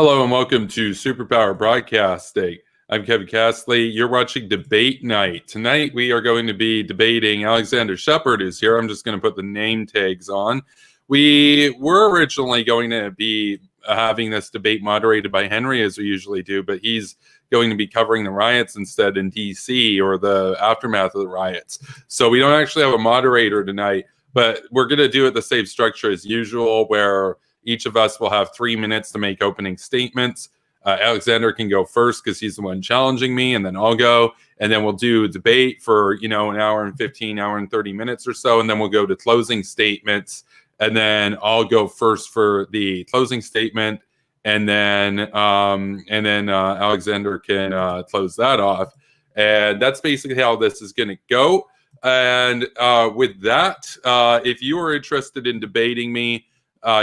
Hello and welcome to Superpower Broadcasting. I'm Kevin Castley. You're watching Debate Night. Tonight we are going to be debating Alexander Shepard is here. I'm just going to put the name tags on. We were originally going to be having this debate moderated by Henry as we usually do, but he's going to be covering the riots instead in DC or the aftermath of the riots. So we don't actually have a moderator tonight, but we're going to do it the same structure as usual where each of us will have 3 minutes to make opening statements. Alexander can go first because he's the one challenging me, and then I'll go. And then we'll do a debate for, an hour and 15, hour and 30 minutes or so. And then we'll go to closing statements. And then I'll go first for the closing statement. And then Alexander can close that off. And that's basically how this is going to go. And with that, if you are interested in debating me,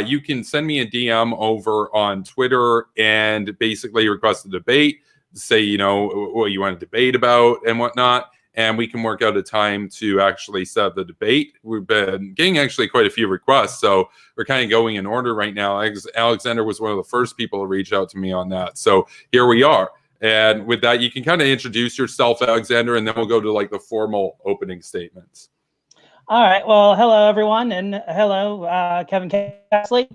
you can send me a DM over on Twitter and basically request a debate, say, what you want to debate about and whatnot. And we can work out a time to actually set up the debate. We've been getting actually quite a few requests. So we're kind of going in order right now. Alexander was one of the first people to reach out to me on that. So here we are. And with that, you can kind of introduce yourself, Alexander, and then we'll go to like the formal opening statements. All right. Well, hello, everyone, and hello, Kevin Castley.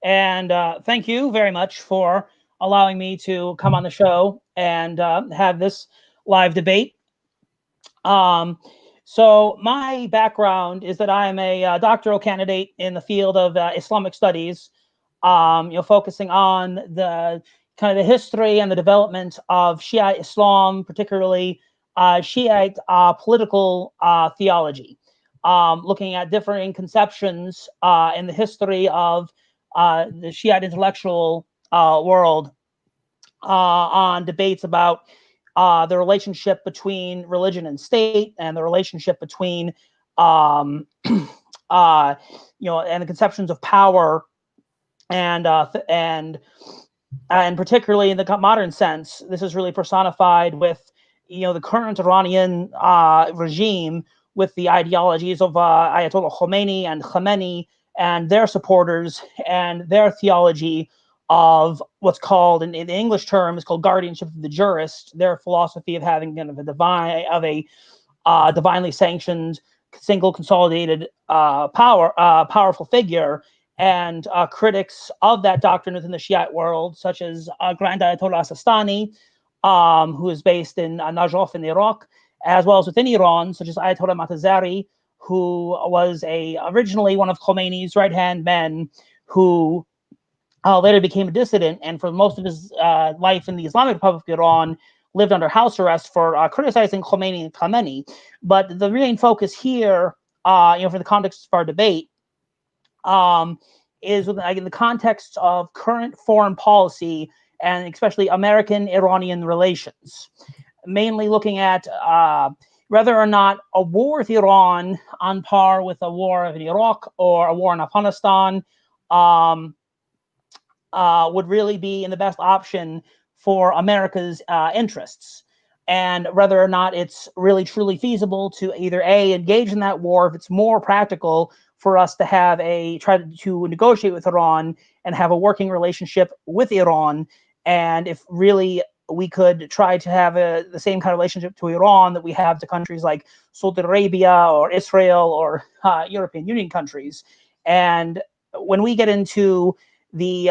And thank you very much for allowing me to come on the show and have this live debate. So my background is that I am a doctoral candidate in the field of Islamic studies, focusing on the kind of the history and the development of Shiite Islam, particularly Shiite political theology. Looking at differing conceptions in the history of the Shiite intellectual world on debates about the relationship between religion and state and the relationship between, and the conceptions of power and particularly in the modern sense, this is really personified with, the current Iranian regime, with the ideologies of Ayatollah Khomeini and Khamenei and their supporters and their theology of what's called, in the English term, is called guardianship of the jurist, their philosophy of having kind of a divinely sanctioned, single consolidated powerful figure, and critics of that doctrine within the Shiite world, such as Grand Ayatollah Sistani, who is based in Najaf in Iraq, as well as within Iran, such as Ayatollah Matazari, who was originally one of Khomeini's right-hand men, who later became a dissident, and for most of his life in the Islamic Republic of Iran, lived under house arrest for criticizing Khomeini and Khamenei. But the main focus here, for the context of our debate, is within the context of current foreign policy and especially American-Iranian relations. Mainly looking at whether or not a war with Iran, on par with a war in Iraq or a war in Afghanistan, would really be in the best option for America's interests, and whether or not it's really truly feasible to either engage in that war, if it's more practical for us to have try to negotiate with Iran and have a working relationship with Iran, and if really we could try to have the same kind of relationship to Iran that we have to countries like Saudi Arabia or Israel or European Union countries. And when we get into the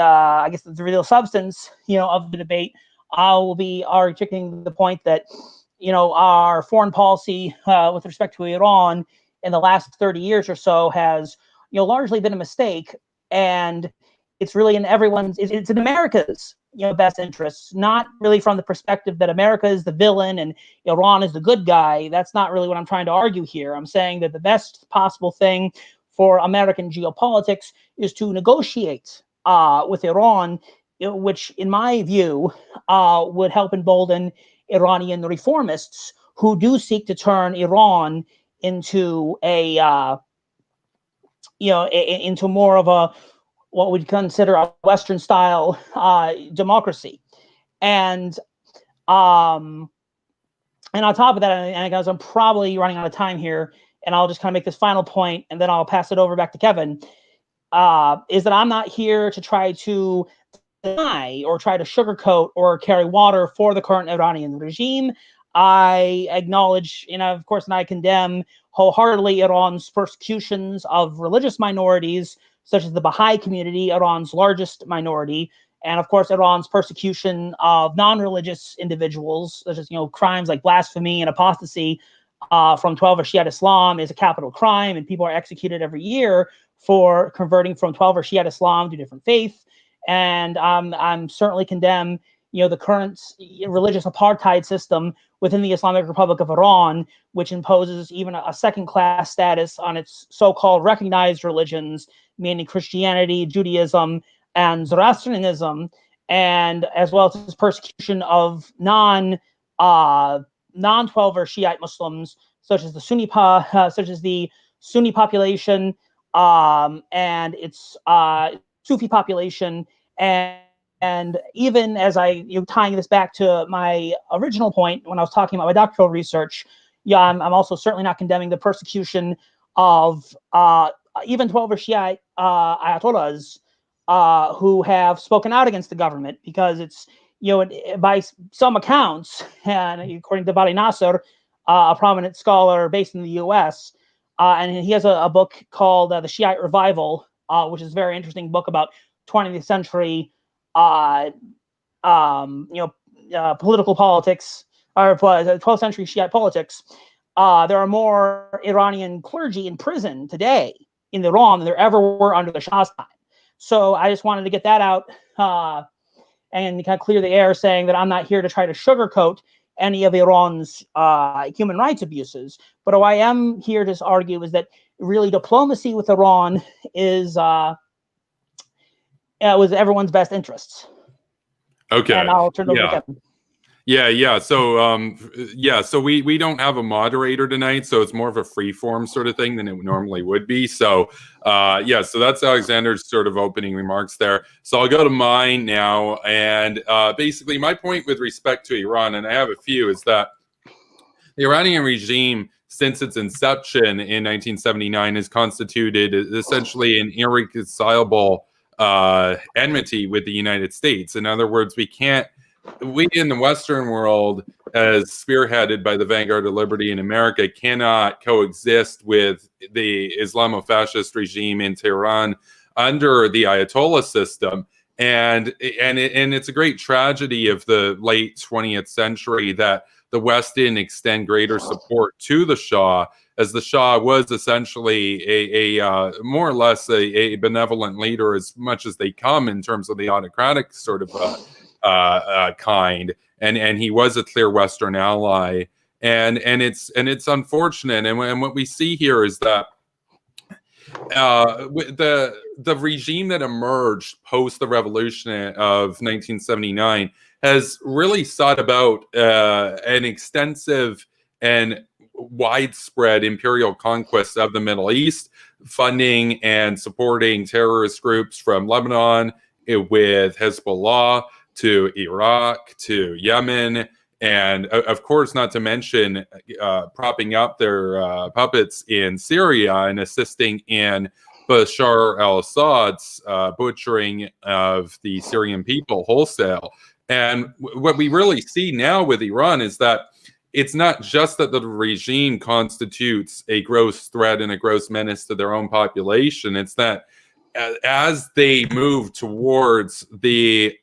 real substance, of the debate, I will be articulating the point that, our foreign policy with respect to Iran in the last 30 years or so has, largely been a mistake, and it's really in it's in America's best interests, not really from the perspective that America is the villain and Iran is the good guy. That's not really what I'm trying to argue here. I'm saying that the best possible thing for American geopolitics is to negotiate with Iran, which in my view would help embolden Iranian reformists who do seek to turn Iran into into more of a what we'd consider a Western style democracy. And on top of that, and guys, I'm probably running out of time here, and I'll just kind of make this final point, and then I'll pass it over back to Kevin, is that I'm not here to try to deny or try to sugarcoat or carry water for the current Iranian regime. I acknowledge, of course, and I condemn wholeheartedly Iran's persecutions of religious minorities, such as the Baha'i community, Iran's largest minority, and of course, Iran's persecution of non-religious individuals, such as crimes like blasphemy and apostasy from 12 Shiite Islam is a capital crime, and people are executed every year for converting from 12 Shiite Islam to a different faith. And I'm certainly condemn the current religious apartheid system within the Islamic Republic of Iran, which imposes even a second-class status on its so-called recognized religions, meaning Christianity, Judaism, and Zoroastrianism, and as well as persecution of non-12 Shiite Muslims, such as the Sunni population, and its Sufi population, and even as tying this back to my original point when I was talking about my doctoral research, I'm also certainly not condemning the persecution of even 12 Shiite ayatollahs who have spoken out against the government, because it's, by some accounts, and according to Bali Nasser, a prominent scholar based in the U.S., and he has a book called The Shiite Revival, which is a very interesting book about 20th century political politics, or 12th century Shiite politics. There are more Iranian clergy in prison today in Iran than there ever were under the Shah's time. So I just wanted to get that out and kind of clear the air, saying that I'm not here to try to sugarcoat any of Iran's human rights abuses. But what I am here to argue is that really diplomacy with Iran is was everyone's best interests. Okay. And I'll turn it over to Kevin. Yeah. So, so we don't have a moderator tonight, so it's more of a free form sort of thing than it normally would be. So, so that's Alexander's sort of opening remarks there. So I'll go to mine now. And basically my point with respect to Iran, and I have a few, is that the Iranian regime, since its inception in 1979, has constituted essentially an irreconcilable enmity with the United States. In other words, we in the Western world, as spearheaded by the Vanguard of Liberty in America, cannot coexist with the Islamofascist regime in Tehran under the Ayatollah system. And it's a great tragedy of the late 20th century that the West didn't extend greater support to the Shah, as the Shah was essentially a more or less a benevolent leader, as much as they come in terms of the autocratic sort of kind, and he was a clear Western ally, and it's unfortunate, and what we see here is that the regime that emerged post the revolution of 1979 has really sought about an extensive and widespread imperial conquest of the Middle East, funding and supporting terrorist groups from Lebanon with Hezbollah to Iraq to Yemen, and of course, not to mention propping up their puppets in Syria and assisting in Bashar al-Assad's butchering of the Syrian people wholesale. And what we really see now with Iran is that it's not just that the regime constitutes a gross threat and a gross menace to their own population. It's that as they move towards the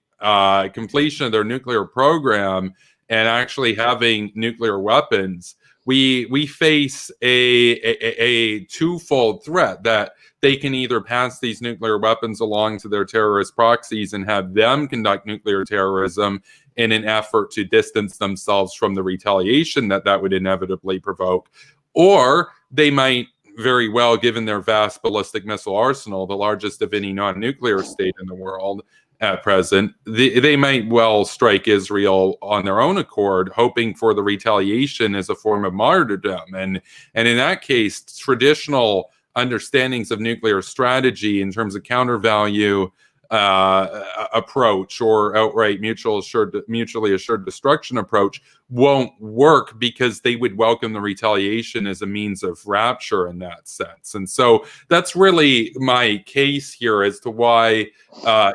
completion of their nuclear program and actually having nuclear weapons, we face a twofold threat, that they can either pass these nuclear weapons along to their terrorist proxies and have them conduct nuclear terrorism in an effort to distance themselves from the retaliation that would inevitably provoke, or they might very well, given their vast ballistic missile arsenal, the largest of any non-nuclear state in the world at present, they might well strike Israel on their own accord, hoping for the retaliation as a form of martyrdom. And in that case, traditional understandings of nuclear strategy in terms of counter value approach or outright mutually assured destruction approach won't work, because they would welcome the retaliation as a means of rapture in that sense. And so that's really my case here as to why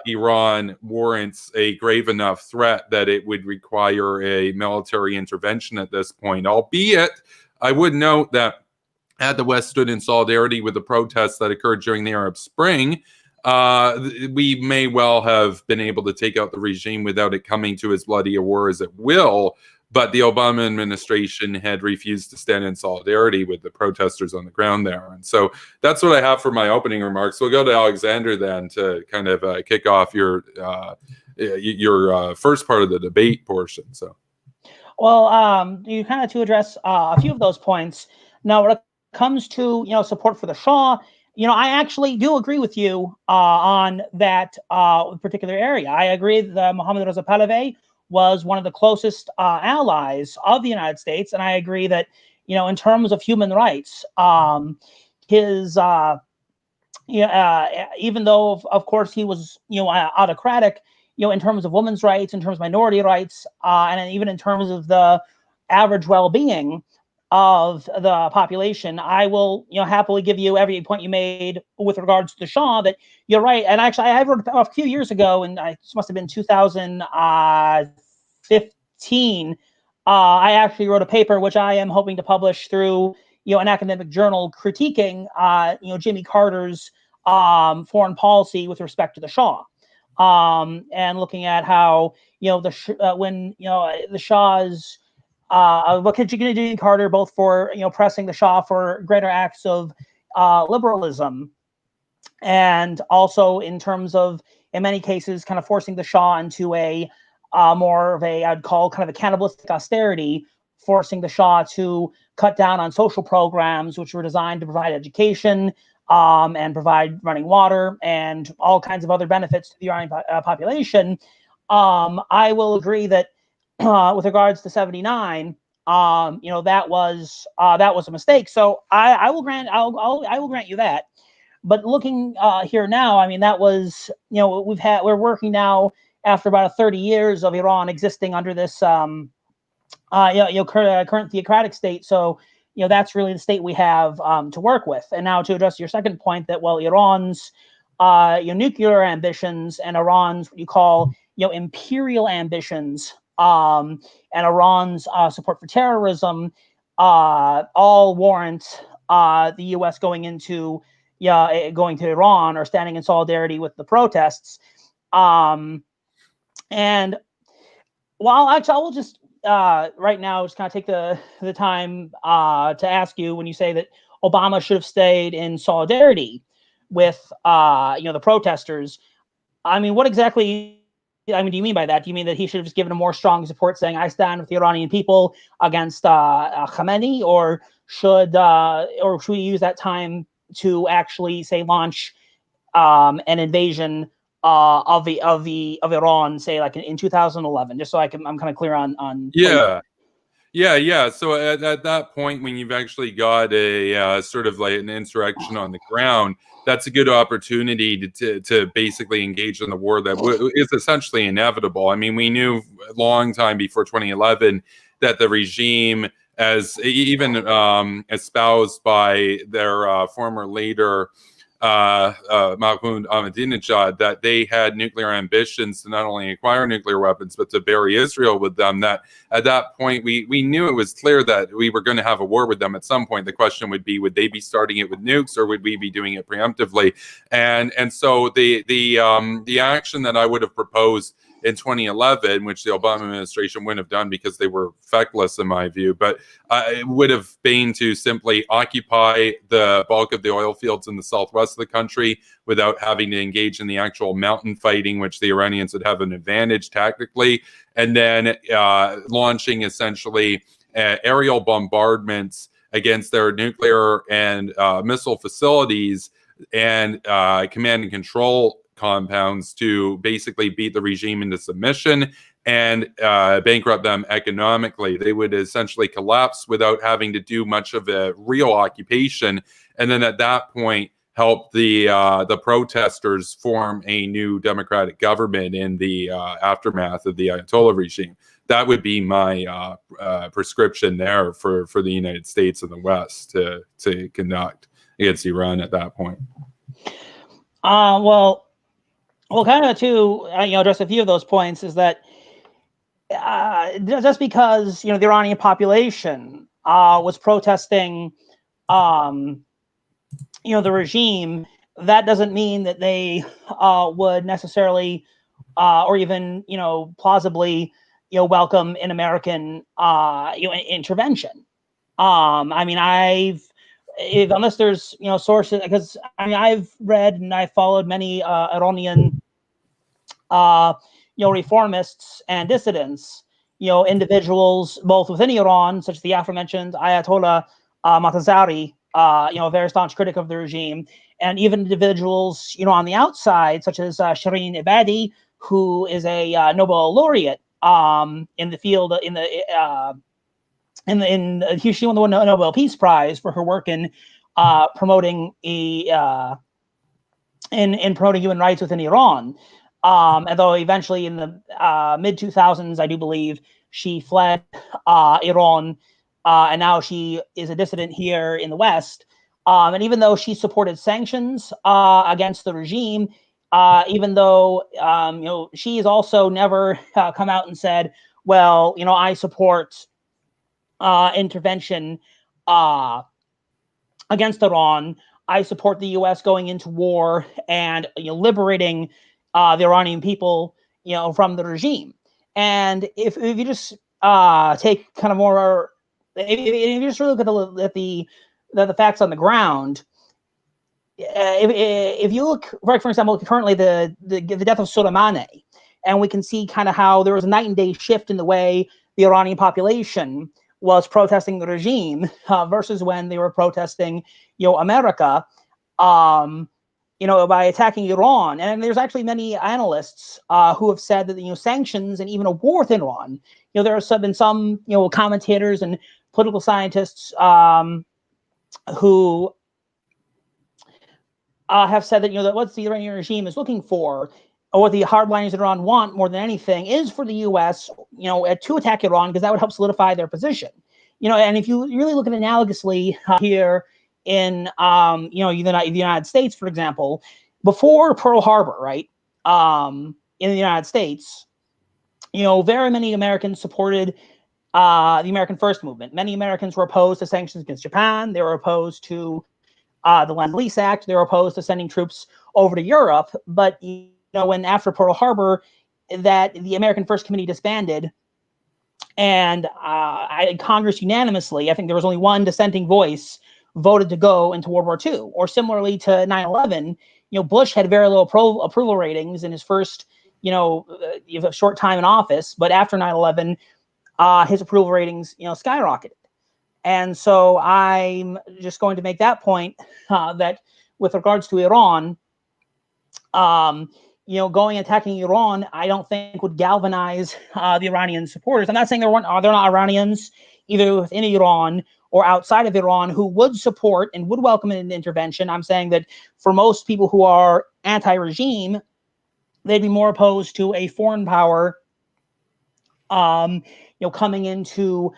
Iran warrants a grave enough threat that it would require a military intervention at this point. Albeit, I would note that had the West stood in solidarity with the protests that occurred during the Arab Spring, we may well have been able to take out the regime without it coming to as bloody a war as it will. But the Obama administration had refused to stand in solidarity with the protesters on the ground there. And so that's what I have for my opening remarks. We'll go to Alexander then to kind of kick off your first part of the debate portion. So, well, you kind of to address a few of those points. Now, when it comes to support for the Shah, I actually do agree with you on that particular area. I agree that Mohammad Reza Pahlavi was one of the closest allies of the United States, and I agree that in terms of human rights, his even though of course he was autocratic, in terms of women's rights, in terms of minority rights, and even in terms of the average well-being of the population, I will happily give you every point you made with regards to the Shah, that you're right. And actually, I wrote a few years ago, and this must have been 2015. I actually wrote a paper which I am hoping to publish through an academic journal critiquing Jimmy Carter's foreign policy with respect to the Shah, and looking at how when the Shah's what could you do, Carter, both for pressing the Shah for greater acts of liberalism, and also in terms of, in many cases, kind of forcing the Shah into a more of a, I'd call kind of a cannibalistic austerity, forcing the Shah to cut down on social programs which were designed to provide education and provide running water and all kinds of other benefits to the Iranian population. I will agree that with regards to 79, that was a mistake. So I will grant you that. But looking here now, I mean, that was we're working now after about 30 years of Iran existing under this current theocratic state. So that's really the state we have to work with. And now to address your second point, that Iran's nuclear ambitions and Iran's what you call imperial ambitions, and Iran's support for terrorism all warrant the U.S. going to Iran or standing in solidarity with the protests. And while actually, I will just right now just kind of take the time to ask you, when you say that Obama should have stayed in solidarity with the protesters, I mean, what exactly? I mean, do you mean by that? Do you mean that he should have just given a more strong support, saying "I stand with the Iranian people against Khamenei," or should we use that time to actually say launch an invasion of Iran, say like in 2011, just so I'm kind of clear on Yeah. So at that point, when you've actually got a sort of like an insurrection on the ground, that's a good opportunity to basically engage in the war that is essentially inevitable. I mean, we knew a long time before 2011 that the regime, as even espoused by their former leader, Mahmoud Ahmadinejad, that they had nuclear ambitions to not only acquire nuclear weapons, but to bury Israel with them. That at that point, we knew it was clear that we were going to have a war with them at some point. The question would be, would they be starting it with nukes, or would we be doing it preemptively? And so the action that I would have proposed in 2011, which the Obama administration wouldn't have done because they were feckless in my view, but it would have been to simply occupy the bulk of the oil fields in the southwest of the country without having to engage in the actual mountain fighting, which the Iranians would have an advantage tactically, and then launching essentially aerial bombardments against their nuclear and missile facilities and command and control compounds to basically beat the regime into submission and bankrupt them economically. They would essentially collapse without having to do much of a real occupation. And then at that point, help the protesters form a new democratic government in the aftermath of the Ayatollah regime. That would be my prescription there for the United States and the West to conduct against Iran at that point. Well, kind of to address a few of those points is that just because the Iranian population was protesting, the regime, that doesn't mean that they would necessarily or even plausibly welcome an American intervention. I mean, unless there's sources, because I mean I've read and I followed many Iranian reformists and dissidents, individuals both within Iran, such as the aforementioned Ayatollah Mohtazari, a very staunch critic of the regime, and even individuals on the outside, such as Shireen Ebadi, who is a Nobel laureate in the field she won the Nobel Peace Prize for her work in promoting in promoting human rights within Iran. Although eventually in the mid 2000s, I do believe she fled Iran, and now she is a dissident here in the West. And even though she supported sanctions against the regime, even though she has also never come out and said, well, I support intervention against Iran. I support the U.S. going into war and liberating the Iranian people, from the regime. And if you just take kind of more, if you just really look at the facts on the ground, if you look, for example, currently the death of Soleimani, and we can see kind of how there was a night and day shift in the way the Iranian population was protesting the regime versus when they were protesting, America, by attacking Iran. And there's actually many analysts who have said that, sanctions and even a war with Iran, there have been some, commentators and political scientists who have said that, that what the Iranian regime is looking for, or what the hardliners in Iran want more than anything, is for the U.S., to attack Iran, because that would help solidify their position. And if you really look at it analogously here in, the United States, for example, before Pearl Harbor, right, in the United States, very many Americans supported the American First Movement. Many Americans were opposed to sanctions against Japan. They were opposed to the Lend-Lease Act. They were opposed to sending troops over to Europe. But when after Pearl Harbor, that the American First Committee disbanded, and Congress unanimously, I think there was only one dissenting voice, voted to go into World War II. Or similarly to 9/11, Bush had very low approval ratings in his first, short time in office. But after 9/11, his approval ratings, skyrocketed. And so I'm just going to make that point that with regards to Iran, going and attacking Iran, I don't think would galvanize the Iranian supporters. I'm not saying they're not Iranians either within Iran or outside of Iran who would support and would welcome an intervention. I'm saying that for most people who are anti-regime, they'd be more opposed to a foreign power, coming into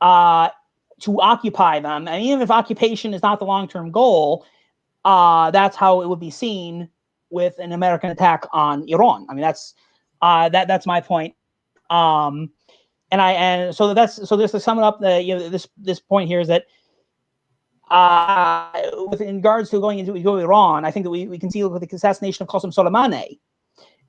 to occupy them. And even if occupation is not the long-term goal, that's how it would be seen with an American attack on Iran. I mean, that's my point. So just to sum it up, this point here is that with in regards to going into Iran, I think that we can see with the assassination of Qasem Soleimani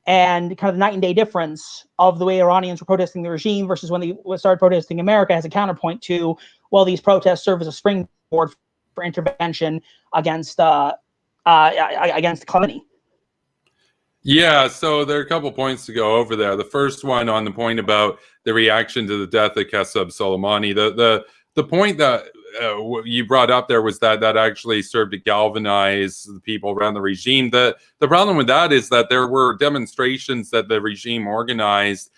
and kind of the night and day difference of the way Iranians were protesting the regime versus when they started protesting America as a counterpoint to, well, these protests serve as a springboard for intervention against Khamenei. Yeah, so there are a couple points to go over there. The first one on the point about the reaction to the death of Qasem Soleimani. The point that what you brought up there was that actually served to galvanize the people around the regime. The problem with that is that there were demonstrations that the regime organized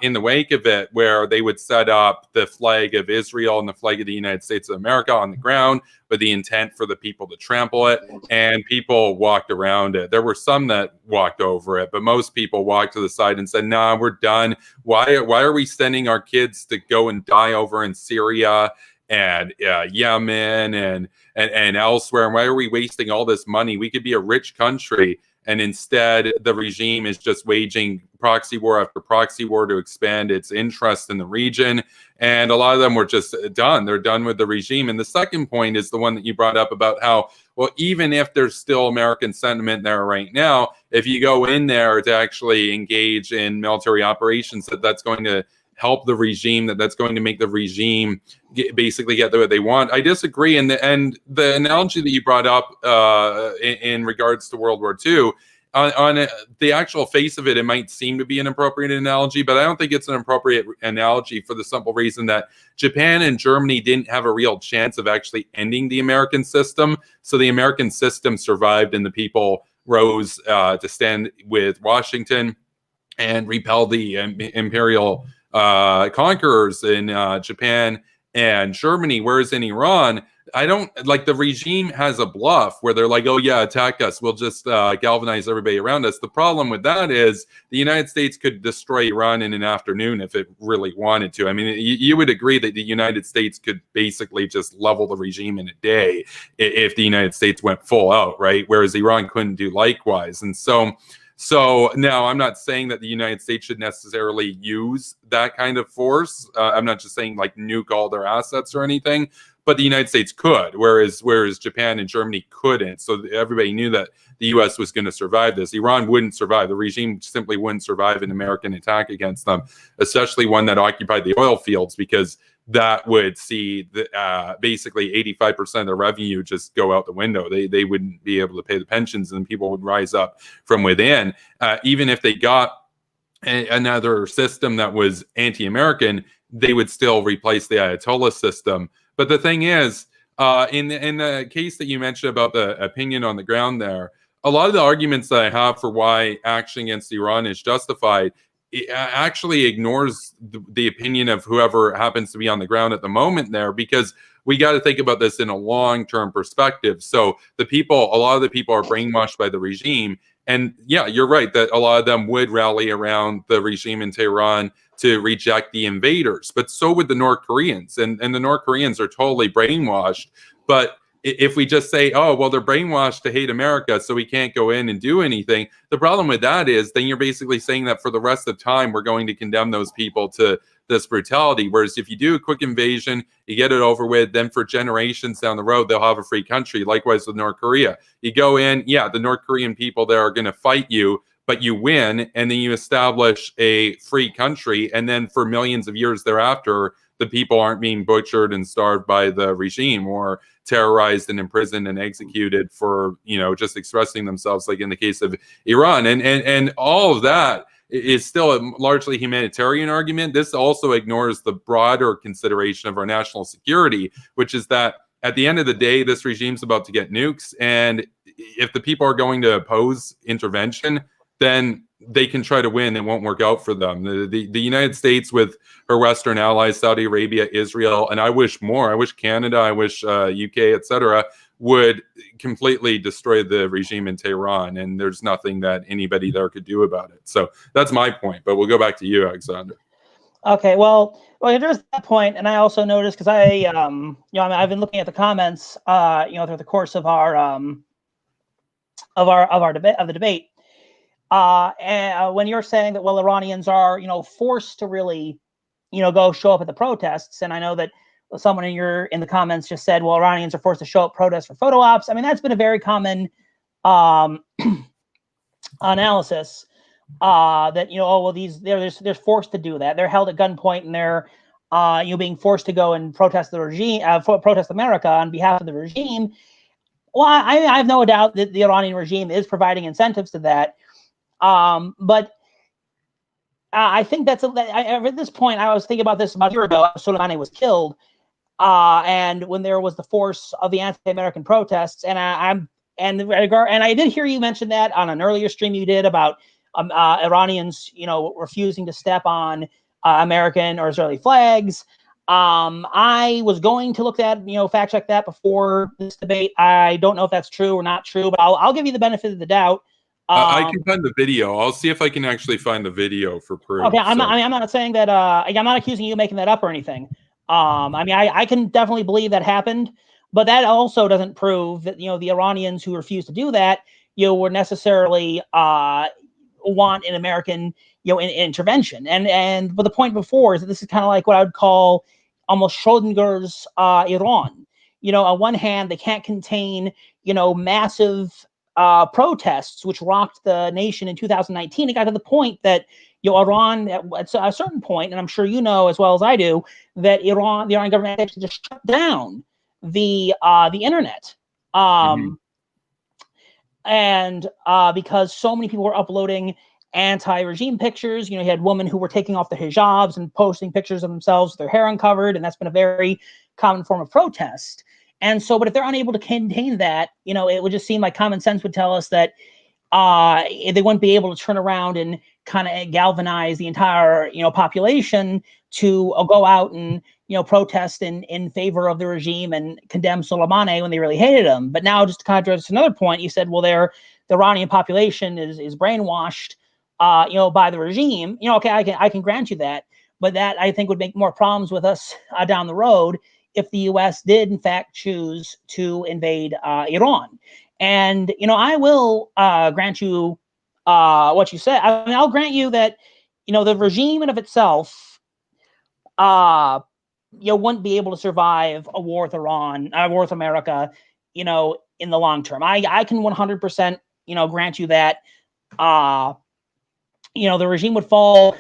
in the wake of it, where they would set up the flag of Israel and the flag of the United States of America on the ground with the intent for the people to trample it, and people walked around it. There were some that walked over it, but most people walked to the side and said, "Nah, we're done. Why are we sending our kids to go and die over in Syria and Yemen and elsewhere? And why are we wasting all this money? We could be a rich country." And instead, the regime is just waging proxy war after proxy war to expand its interest in the region. And a lot of them were just done. They're done with the regime. And the second point is the one that you brought up about how, well, even if there's still American sentiment there right now, if you go in there to actually engage in military operations, that's going to help the regime, that's going to make the regime basically get what they want. I disagree. And the analogy that you brought up in regards to World War II, on the actual face of it, it might seem to be an appropriate analogy, but I don't think it's an appropriate analogy for the simple reason that Japan and Germany didn't have a real chance of actually ending the American system. So the American system survived, and the people rose to stand with Washington and repel the imperial conquerors in Japan and Germany. Whereas in Iran, I don't like, the regime has a bluff where they're like, "Oh yeah, attack us. We'll just galvanize everybody around us." The problem with that is the United States could destroy Iran in an afternoon if it really wanted to. I mean, you would agree that the United States could basically just level the regime in a day if the United States went full out, right? Whereas Iran couldn't do likewise. And so now, I'm not saying that the United States should necessarily use that kind of force. I'm not just saying like nuke all their assets or anything, but the United States could, whereas Japan and Germany couldn't. So everybody knew that the U.S. was going to survive this. Iran wouldn't survive. The regime simply wouldn't survive an American attack against them, especially one that occupied the oil fields, because that would see basically 85% of their revenue just go out the window. They wouldn't be able to pay the pensions, and people would rise up from within. Even if they got another system that was anti-American, they would still replace the Ayatollah system. But the thing is, in the case that you mentioned about the opinion on the ground there, a lot of the arguments that I have for why action against Iran is justified, it actually ignores the opinion of whoever happens to be on the ground at the moment there, because we got to think about this in a long-term perspective. So a lot of the people are brainwashed by the regime. And yeah, you're right that a lot of them would rally around the regime in Tehran to reject the invaders, but so would the North Koreans. And the North Koreans are totally brainwashed. But if we just say, "Oh, well, they're brainwashed to hate America, so we can't go in and do anything," the problem with that is then you're basically saying that for the rest of time, we're going to condemn those people to this brutality. Whereas if you do a quick invasion, you get it over with, then for generations down the road, they'll have a free country. Likewise with North Korea. You go in, yeah, the North Korean people there are going to fight you, but you win, and then you establish a free country. And then for millions of years thereafter, the people aren't being butchered and starved by the regime, or terrorized and imprisoned and executed for, just expressing themselves, like in the case of Iran. And all of that is still a largely humanitarian argument. This also ignores the broader consideration of our national security, which is that at the end of the day, this regime's about to get nukes. And if the people are going to oppose intervention, then they can try to win. It won't work out for them. The United States with her Western allies, Saudi Arabia, Israel, and I wish more. I wish Canada, I wish UK, etc., would completely destroy the regime in Tehran. And there's nothing that anybody there could do about it. So that's my point. But we'll go back to you, Alexander. Okay, well, there's that point, and I also noticed, because I've been looking at the comments, through the course of the debate. And when you're saying that, well, Iranians are, forced to really, go show up at the protests, and I know that someone in the comments just said, well, Iranians are forced to show up protests for photo ops. I mean, that's been a very common analysis. That they're forced to do that. They're held at gunpoint, and they're being forced to go and protest the regime, protest America on behalf of the regime. Well, I have no doubt that the Iranian regime is providing incentives to that. But I think at this point, I was thinking about this about a year ago. Soleimani was killed, and when there was the force of the anti-American protests. And I did hear you mention that on an earlier stream you did about Iranians, refusing to step on American or Israeli flags. I was going to look at, fact check that before this debate. I don't know if that's true or not true, but I'll give you the benefit of the doubt. I can find the video. I'll see if I can actually find the video for proof. Okay, I'm not saying that. I'm not accusing you of making that up or anything. I can definitely believe that happened, but that also doesn't prove that the Iranians who refused to do that were necessarily want an American intervention. But the point before is that this is kind of like what I would call almost Schrodinger's Iran. On one hand, they can't contain massive protests which rocked the nation in 2019. It got to the point that Iran at a certain point, and I'm sure you know as well as I do, that the Iran government actually just shut down the internet. And because so many people were uploading anti-regime pictures, you had women who were taking off their hijabs and posting pictures of themselves with their hair uncovered, and that's been a very common form of protest. And so, but if they're unable to contain that, it would just seem like common sense would tell us that they wouldn't be able to turn around and kind of galvanize the entire, population to go out and, protest in favor of the regime and condemn Soleimani when they really hated him. But now, just to kind of address another point, you said, well, the Iranian population is brainwashed, by the regime. Okay, I can grant you that, but that I think would make more problems with us down the road if the U.S. did in fact choose to invade Iran. And I will grant you what you said. I'll grant you that the regime in of itself wouldn't be able to survive a war with Iran, a war with America, in the long term. I can 100% grant you that the regime would fall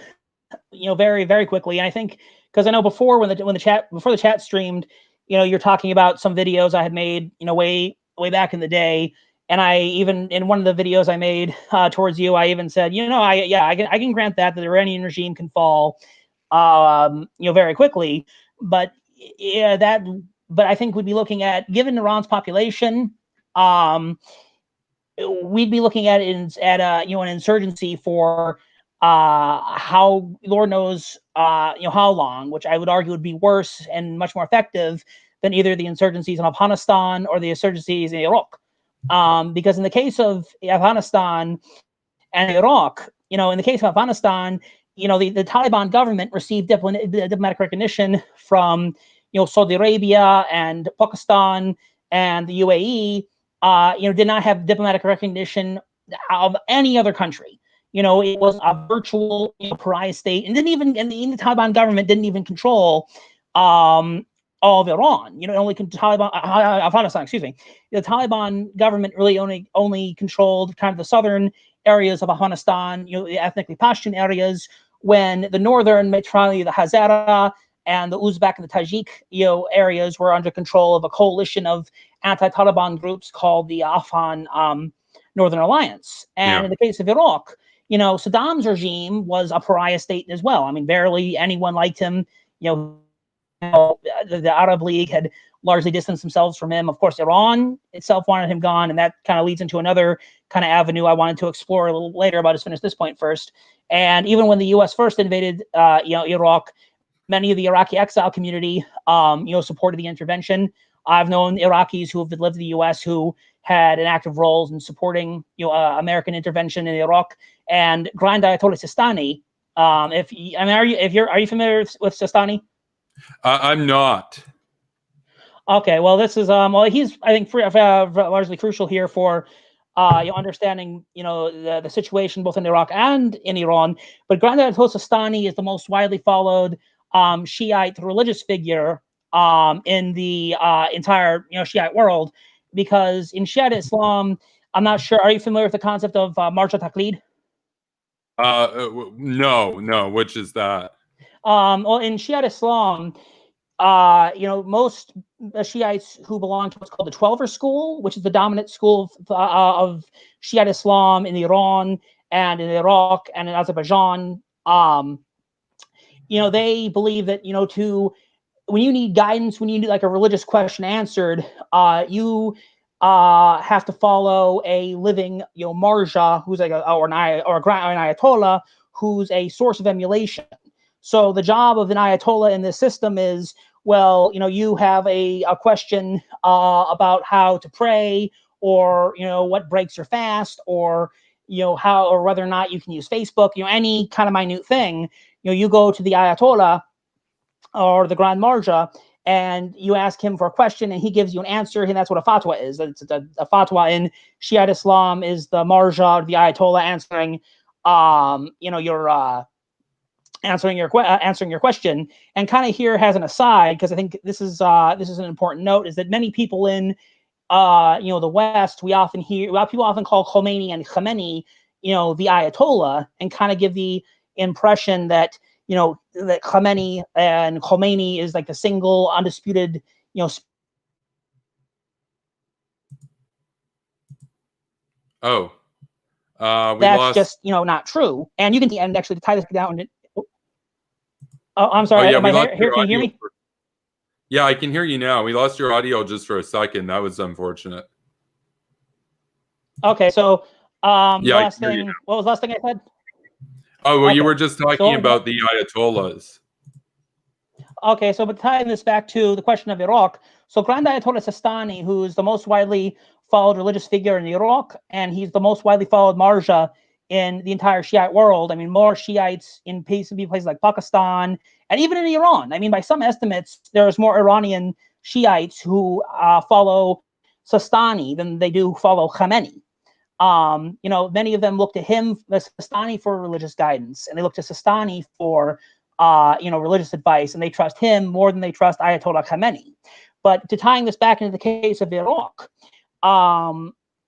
very, very quickly. And I think, because I know before before the chat streamed, you're talking about some videos I had made, way back in the day. And I even, in one of the videos I made towards you, I even said, I can grant that the Iranian regime can fall, very quickly. But but I think we'd be looking at, given Iran's population, we'd be looking at an insurgency for how Lord knows how long, which I would argue would be worse and much more effective than either the insurgencies in Afghanistan or the insurgencies in Iraq. Because in the case of Afghanistan and Iraq, in the case of Afghanistan, the Taliban government received diplomatic recognition from Saudi Arabia and Pakistan and the UAE. Did not have diplomatic recognition of any other country. It was a virtual pariah state, and the Taliban government didn't even control all of Iran. Only Afghanistan. Excuse me. The Taliban government really only controlled kind of the southern areas of Afghanistan, the ethnically Pashtun areas, when the northern, primarily the Hazara and the Uzbek and the Tajik areas were under control of a coalition of anti-Taliban groups called the Afghan Northern Alliance. And in the case of Iraq, Saddam's regime was a pariah state as well. I mean, barely anyone liked him. The Arab League had largely distanced themselves from him. Of course, Iran itself wanted him gone, and that kind of leads into another kind of avenue I wanted to explore a little later, but I'll just finish this point first. And even when the U.S. first invaded, Iraq, many of the Iraqi exile community, supported the intervention. I've known Iraqis who have lived in the U.S. who had an active role in supporting, American intervention in Iraq. And Grand Ayatollah Sistani, are you familiar with Sistani? I'm not. Okay, well, this is he's, I think, largely crucial here for understanding the situation both in Iraq and in Iran. But Grand Ayatollah Sistani is the most widely followed Shiite religious figure in the entire Shiite world, because in Shiite Islam, I'm not sure. Are you familiar with the concept of marja taqlid? No. Which is that? Well, in Shiite Islam, most Shiites who belong to what's called the Twelver school, which is the dominant school of Shiite Islam in Iran and in Iraq and in Azerbaijan, they believe that, to when you need guidance, when you need like a religious question answered, you have to follow a living, marja, who's like an ayatollah, who's a source of emulation. So the job of an ayatollah in this system is, well, you have a question about how to pray, or what breaks your fast, or how, or whether or not you can use Facebook, any kind of minute thing. You go to the ayatollah or the grand marja, and you ask him for a question, and he gives you an answer, and that's what a fatwa is. It's a fatwa in Shiite Islam is the marja, or the ayatollah answering, your answering your question. And kind of here has an aside, because I think this is an important note, is that many people in the West, people often call Khomeini and Khamenei, the ayatollah, and kind of give the impression that that Khamenei and Khomeini is like the single undisputed, Oh, we that's lost. just not true. And you can and actually to tie this down. Oh, I'm Oh sorry. yeah, Am we I lost here? your Can you hear audio. me? Yeah, I can hear you now. We lost your audio just for a second. That was unfortunate. Okay, so Yeah, the I last can hear you thing. now. What was the last thing I said? Oh, well, you Okay. were just talking about the Ayatollahs. Okay, so but tying this back to the question of Iraq, so Grand Ayatollah Sistani, who is the most widely followed religious figure in Iraq, and he's the most widely followed marja in the entire Shiite world. I mean, more Shiites in places like Pakistan and even in Iran. I mean, by some estimates, there's more Iranian Shiites who follow Sistani than they do follow Khamenei. Many of them look to him, Sistani, for religious guidance, and they look to Sistani for religious advice, and they trust him more than they trust Ayatollah Khamenei. But to tying this back into the case of Iraq,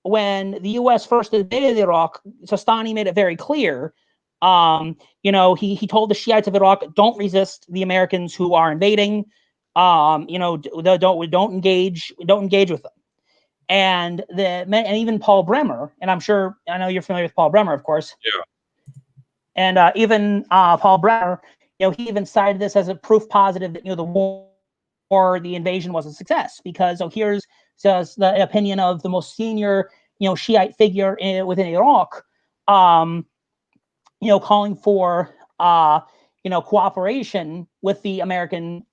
when the U.S. first invaded Iraq, Sistani made it very clear. He told the Shiites of Iraq, don't resist the Americans who are invading. Don't engage with them. And even Paul Bremer, and I know you're familiar with Paul Bremer, of course. Yeah. And even Paul Bremer, he even cited this as a proof positive that the war or the invasion was a success, because here's the opinion of the most senior Shiite figure within Iraq, calling for cooperation with the American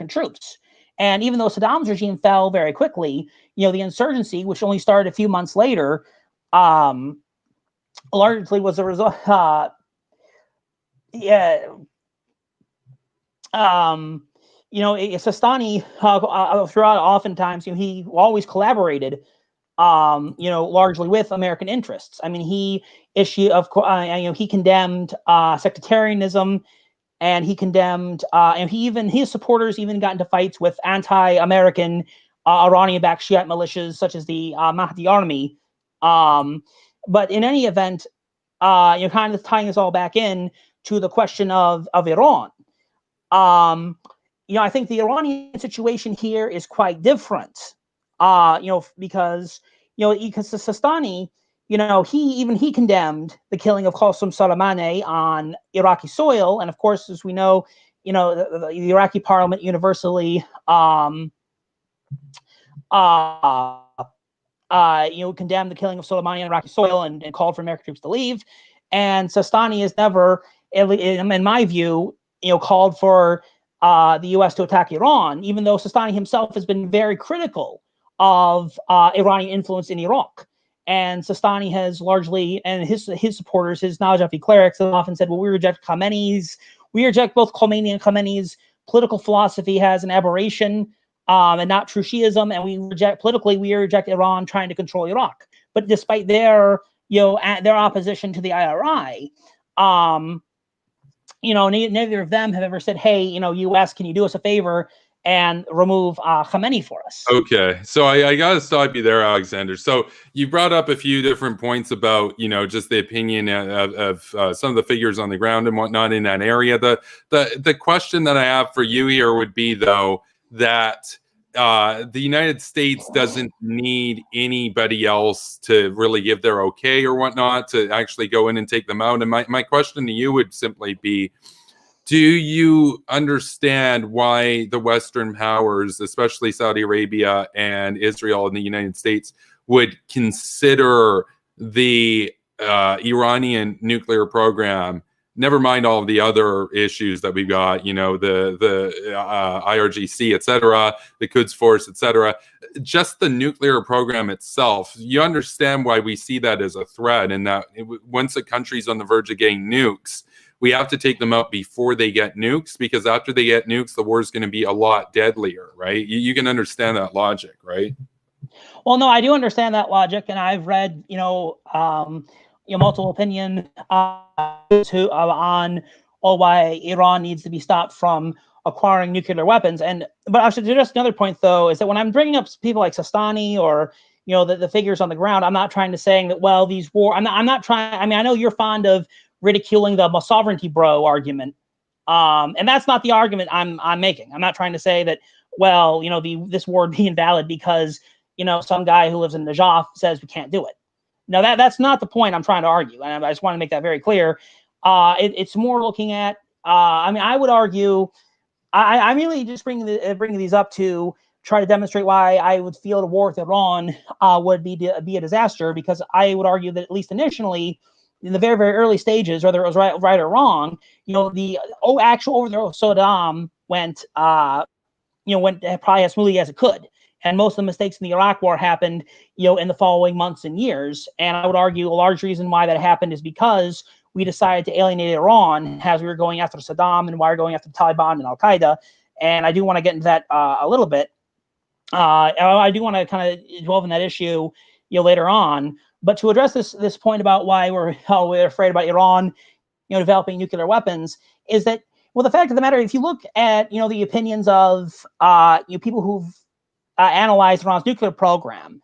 troops. And even though Saddam's regime fell very quickly, the insurgency, which only started a few months later, largely was a result. Sistani throughout, oftentimes, he always collaborated, largely with American interests. I mean, he condemned sectarianism, and he condemned, and his supporters even got into fights with anti-American Iranian-backed Shiite militias such as the Mahdi Army. But in any event, kind of tying this all back in to the question of Iran. I think the Iranian situation here is quite different. Because Sistani, he condemned the killing of Qasem Soleimani on Iraqi soil, and of course, as we know, the Iraqi parliament universally condemned the killing of Soleimani on Iraqi soil and called for American troops to leave. And Sistani has never, in my view, called for the U.S. to attack Iran, even though Sistani himself has been very critical of Iranian influence in Iraq. And Sistani has largely, and his supporters, his Najafi clerics, have often said, well, we reject both Khomeini and Khamenei's political philosophy has an aberration and not true Shiism, and we reject Iran trying to control Iraq. But despite their opposition to the IRI, neither of them have ever said, hey, U.S., can you do us a favor and remove Khamenei for us? Okay, so I got to stop you there, Alexander. So you brought up a few different points about, just the opinion of some of the figures on the ground and whatnot in that area. The question that I have for you here would be, though, that the United States doesn't need anybody else to really give their okay or whatnot to actually go in and take them out. And my question to you would simply be, Do you understand why the Western powers, especially Saudi Arabia and Israel and the United States, would consider the Iranian nuclear program, never mind all of the other issues that we've got, you know, the IRGC, etc., the Quds Force, etc., just the nuclear program itself? You understand why we see that as a threat, and that once a country's on the verge of getting nukes, we have to take them out before they get nukes, because after they get nukes, the war is going to be a lot deadlier, right? You can understand that logic, right? Well, no, I do understand that logic, and I've read, multiple opinion on why Iran needs to be stopped from acquiring nuclear weapons. But I should address another point, though, is that when I'm bringing up people like Sistani or the figures on the ground, I'm not trying to saying that these war. I'm not trying. I mean, I know you're fond of ridiculing the sovereignty bro argument, and that's not the argument I'm making. I'm not trying to say that this war would be invalid because some guy who lives in Najaf says we can't do it. No, that's not the point I'm trying to argue, and I just want to make that very clear. It's more looking at. I would argue. I'm really just bringing these up to try to demonstrate why I would feel the war with Iran would be a disaster, because I would argue that at least initially, in the very, very early stages, whether it was right or wrong, the actual overthrow of Saddam went probably as smoothly as it could. And most of the mistakes in the Iraq War happened, in the following months and years. And I would argue a large reason why that happened is because we decided to alienate Iran as we were going after Saddam and why we're going after the Taliban and Al Qaeda. And I do want to get into that a little bit. I do want to kind of delve in that issue, later on. But to address this point about why we're afraid about Iran, developing nuclear weapons, is that, well, the fact of the matter, if you look at the opinions of people who've analyzed Iran's nuclear program,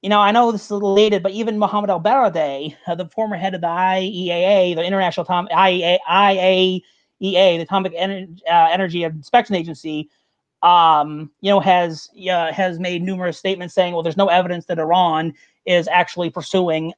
I know this is a little dated, but even Mohammed al-Baradei, the former head of the IAEA, the International IAEA, the Atomic Energy Inspection Agency, has made numerous statements saying, well, there's no evidence that Iran is actually pursuing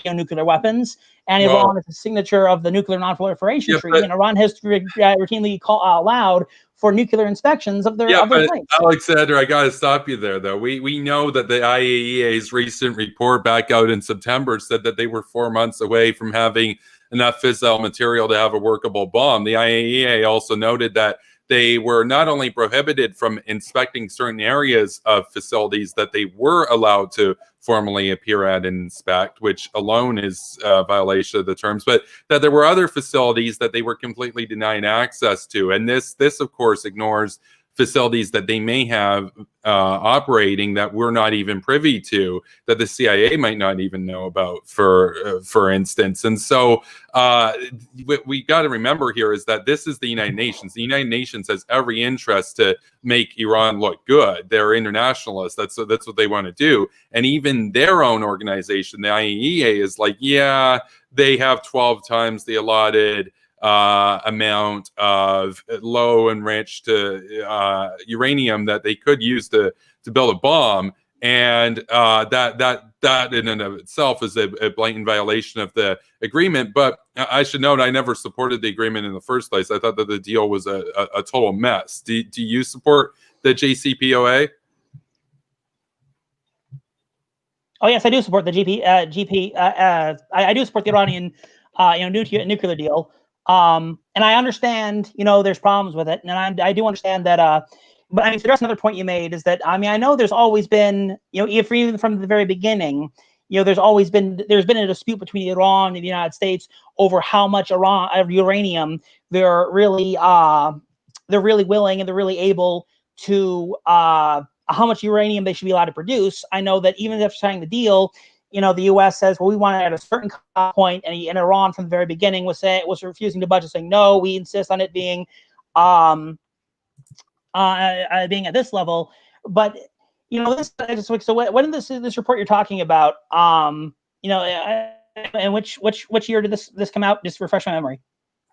nuclear weapons, and Iran is a signature of the Nuclear Non-Proliferation Treaty, and Iran has routinely allowed for nuclear inspections of their sites. Alexander, I got to stop you there, though. We know that the IAEA's recent report back out in September said that they were 4 months away from having enough fissile material to have a workable bomb. The IAEA also noted that they were not only prohibited from inspecting certain areas of facilities that they were allowed to formally appear at and inspect, which alone is a violation of the terms, but that there were other facilities that they were completely denied access to. And this of course, ignores facilities that they may have operating that we're not even privy to, that the CIA might not even know about, for instance. And so what we got to remember here is that this is the United Nations. The United Nations has every interest to make Iran look good. They're internationalists. That's what they want to do. And even their own organization, the IAEA, is like, yeah, they have 12 times the allotted amount of low enriched uranium that they could use to build a bomb, and that in and of itself is a blatant violation of the agreement. But I should note, I never supported the agreement in the first place. I thought that the deal was a total mess. Do you support the JCPOA? Oh yes, I do support the I do support the Iranian nuclear deal. And I understand, there's problems with it, and I do understand that. But I mean, to address another point you made is that, I mean, I know there's always been, even from the very beginning, there's been a dispute between Iran and the United States over how much uranium they're really willing and they're really able to, how much uranium they should be allowed to produce. I know that even after signing the deal, the U.S. says, well, we want it at a certain point, and Iran from the very beginning was refusing to budge, saying, no, we insist on it being at this level. But so when this report you're talking about, and which year did this come out? Just refresh my memory.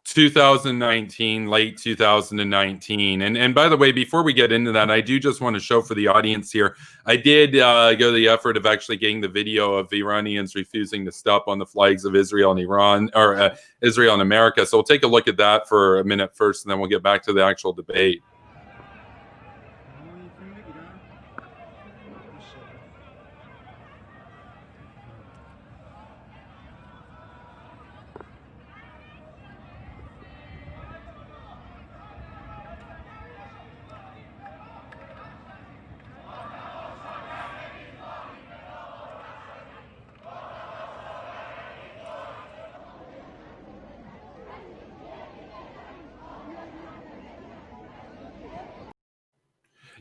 2019, late 2019. And by the way, before we get into that, I do just want to show for the audience here, I did go to the effort of actually getting the video of Iranians refusing to step on the flags of Israel and Iran, or Israel and America. So we'll take a look at that for a minute first, and then we'll get back to the actual debate.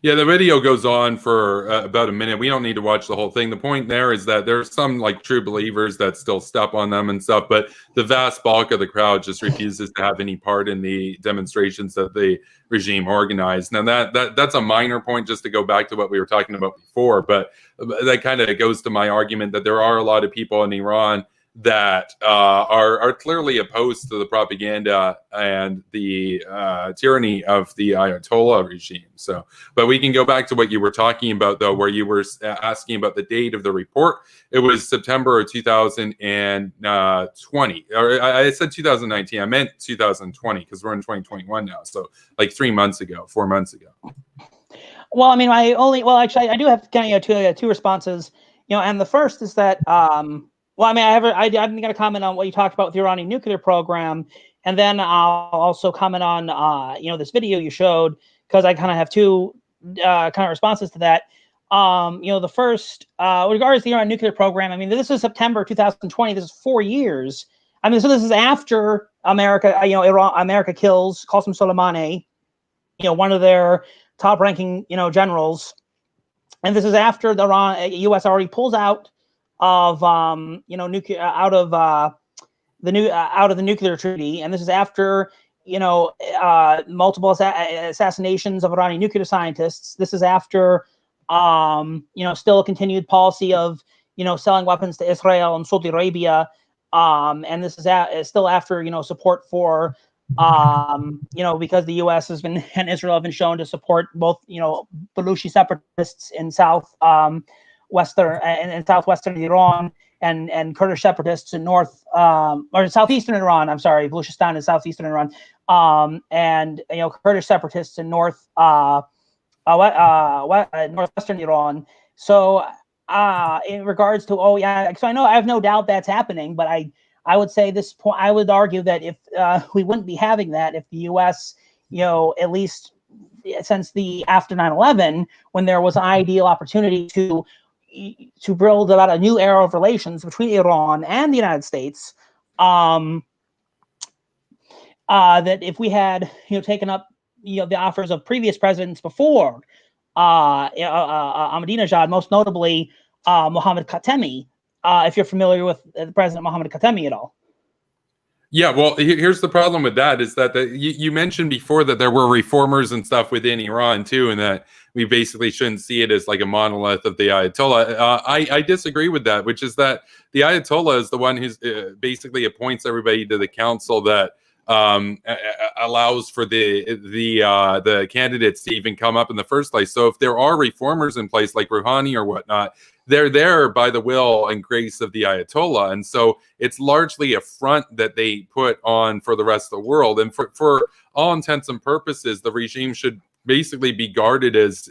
Yeah, the video goes on for about a minute. We don't need to watch the whole thing. The point there is that there's some like true believers that still step on them and stuff, but the vast bulk of the crowd just refuses to have any part in the demonstrations that the regime organized. Now that's a minor point, just to go back to what we were talking about before, but that kind of goes to my argument that there are a lot of people in Iran that are clearly opposed to the propaganda and the tyranny of the Ayatollah regime. So, but we can go back to what you were talking about, though, where you were asking about the date of the report. It was September of 2020. Or I said 2019. I meant 2020 because we're in 2021 now. So, like 4 months ago. Well, I mean, actually, I do have kind of two responses. And the first is that. Well, I mean, I'm going to comment on what you talked about with the Iranian nuclear program, and then I'll also comment on, this video you showed, because I kind of have two kind of responses to that. The first, with regards to the Iran nuclear program, I mean, this is September 2020. This is 4 years. I mean, so this is after America, America kills Qasem Soleimani, one of their top-ranking, generals, and this is after the U.S. already pulls out of nuclear out of the nuclear treaty, and this is after multiple assassinations of Iranian nuclear scientists. This is after still a continued policy of selling weapons to Israel and Saudi Arabia, and this is still after support for because the U.S. has been and Israel have been shown to support both Baluchi separatists in southwestern Iran and Kurdish separatists in or southeastern Iran. I'm sorry, Baluchistan is southeastern Iran, and Kurdish separatists in northwestern Iran. So in regards to so I have no doubt that's happening, but I would say this point. I would argue that if we wouldn't be having that if the U.S. At least since after 9/11, when there was an ideal opportunity to build about a new era of relations between Iran and the United States, that if we had taken up the offers of previous presidents before Ahmadinejad, most notably Mohammad Khatami, if you're familiar with President Mohammad Khatami at all. Yeah, well, here's the problem with that is that you mentioned before that there were reformers and stuff within Iran too, and that we basically shouldn't see it as like a monolith of the Ayatollah. I disagree with that, which is that the Ayatollah is the one who's basically appoints everybody to the council that allows for the candidates to even come up in the first place. So if there are reformers in place like Rouhani or whatnot, they're there by the will and grace of the Ayatollah. And so it's largely a front that they put on for the rest of the world. And for all intents and purposes, the regime should basically be regarded as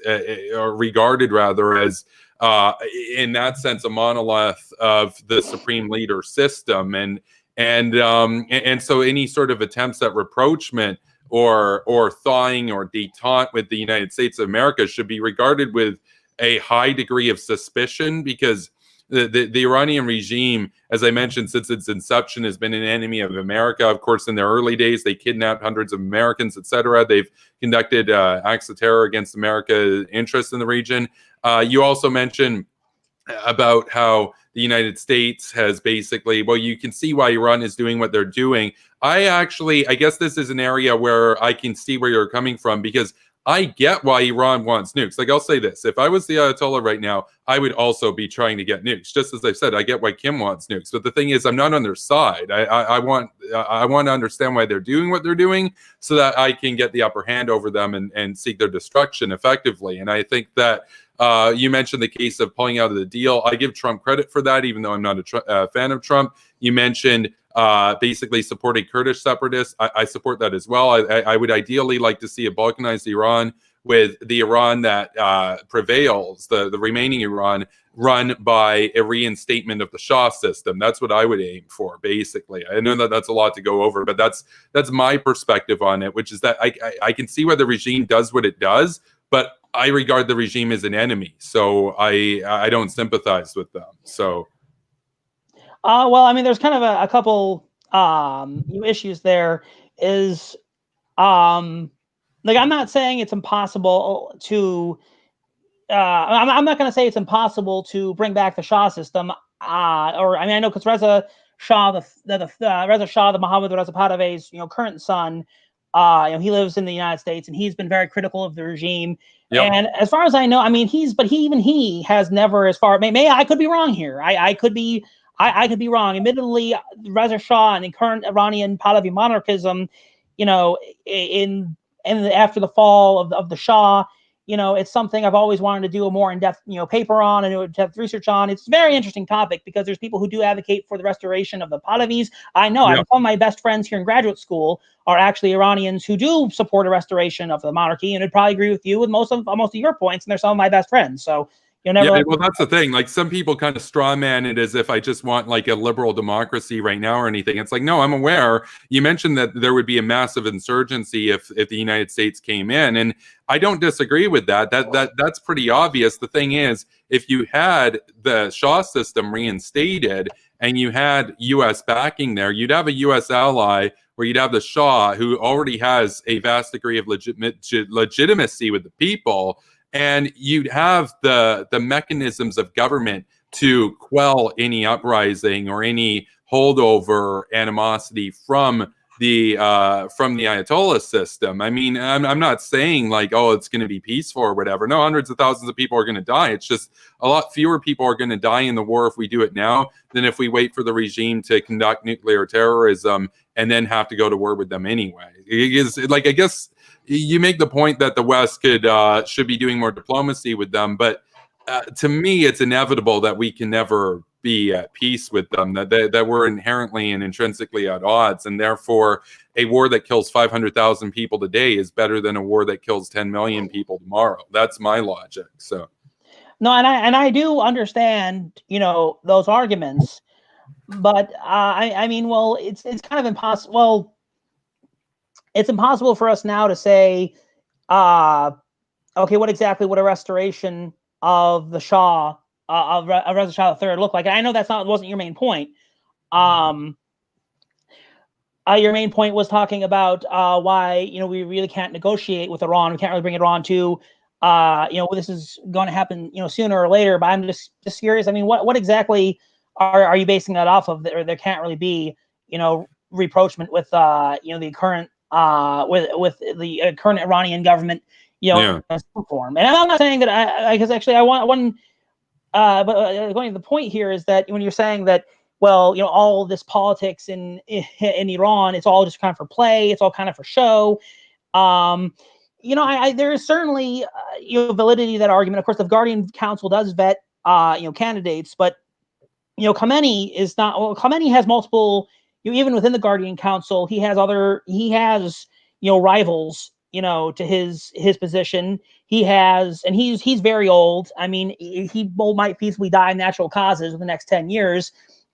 in that sense, a monolith of the supreme leader system. And so any sort of attempts at rapprochement or thawing or detente with the United States of America should be regarded with a high degree of suspicion, because the Iranian regime, as I mentioned, since its inception, has been an enemy of America. Of course, in their early days, they kidnapped hundreds of Americans, etc. They've conducted acts of terror against America's interests in the region. You also mentioned about how the United States has basically, well, you can see why Iran is doing what they're doing. I guess this is an area where I can see where you're coming from, because I get why Iran wants nukes. Like, I'll say this: if I was the Ayatollah right now, I would also be trying to get nukes. Just as I said, I get why Kim wants nukes, but the thing is, I'm not on their side. I want to understand why they're doing what they're doing, so that I can get the upper hand over them and seek their destruction effectively. And I think that you mentioned the case of pulling out of the deal. I give Trump credit for that, even though I'm not a fan of Trump. You mentioned basically supporting Kurdish separatists. I support that as well. I would ideally like to see a balkanized Iran, with the Iran that prevails, the remaining Iran, run by a reinstatement of the Shah system. That's what I would aim for, basically. I know that that's a lot to go over, but that's my perspective on it, which is that I can see why the regime does what it does, but I regard the regime as an enemy, so I don't sympathize with them. So. Well, I mean, there's kind of a couple issues there. Is like, I'm not saying it's impossible to. I'm not going to say it's impossible to bring back the Shah system. Or I mean, I know because Reza Shah, Reza Shah, the Mohammad Reza Pahlavi's current son, he lives in the United States, and he's been very critical of the regime. Yep. And as far as I know, I mean, he has never, as far I could be wrong here. I could be. I could be wrong. Admittedly, Reza Shah and the current Iranian Pahlavi monarchism, in after the fall of the Shah, it's something I've always wanted to do a more in-depth, paper on and in-depth research on. It's a very interesting topic because there's people who do advocate for the restoration of the Pahlavis. I know. Yeah. Some of my best friends here in graduate school are actually Iranians who do support a restoration of the monarchy, and would probably agree with you with most of your points. And they're some of my best friends. So. Yeah, well, that's the thing. Like, some people kind of straw man it as if I just want like a liberal democracy right now or anything. It's like, no, I'm aware. You mentioned that there would be a massive insurgency if the United States came in, and I don't disagree with that. That's pretty obvious. The thing is, if you had the Shah system reinstated and you had U.S. backing there, you'd have a U.S. ally where you'd have the Shah, who already has a vast degree of legitimacy with the people. And you'd have the mechanisms of government to quell any uprising or any holdover animosity from the Ayatollah system. I mean, I'm not saying like, oh, it's going to be peaceful or whatever. No, hundreds of thousands of people are going to die. It's just a lot fewer people are going to die in the war if we do it now than if we wait for the regime to conduct nuclear terrorism and then have to go to war with them anyway. It is like, I guess. You make the point that the West should be doing more diplomacy with them, but to me, it's inevitable that we can never be at peace with them, that we're inherently and intrinsically at odds, and therefore a war that kills 500,000 people today is better than a war that kills 10 million people tomorrow. That's my logic. So, no, and I do understand, those arguments, but I mean, well, it's kind of impossible. Well, it's impossible for us now to say, okay, what exactly would a restoration of the Shah, of Reza Shah III look like? And I know wasn't your main point. Your main point was talking about why we really can't negotiate with Iran. We can't really bring Iran to this is going to happen sooner or later. But I'm just curious. I mean, what exactly are you basing that off of? There can't really be rapprochement with the current. With the current Iranian government, in some form. And I'm not saying that because actually I want one. But going to the point here is that when you're saying that, well, all this politics in Iran, it's all just kind of for play. It's all kind of for show. There is certainly validity to that argument. Of course, the Guardian Council does vet candidates, but Khamenei is not. Well, Khamenei has multiple. Even within the Guardian Council, he has rivals, to his position. He has, and he's very old. I mean, he might feasibly die of natural causes in the next 10 years.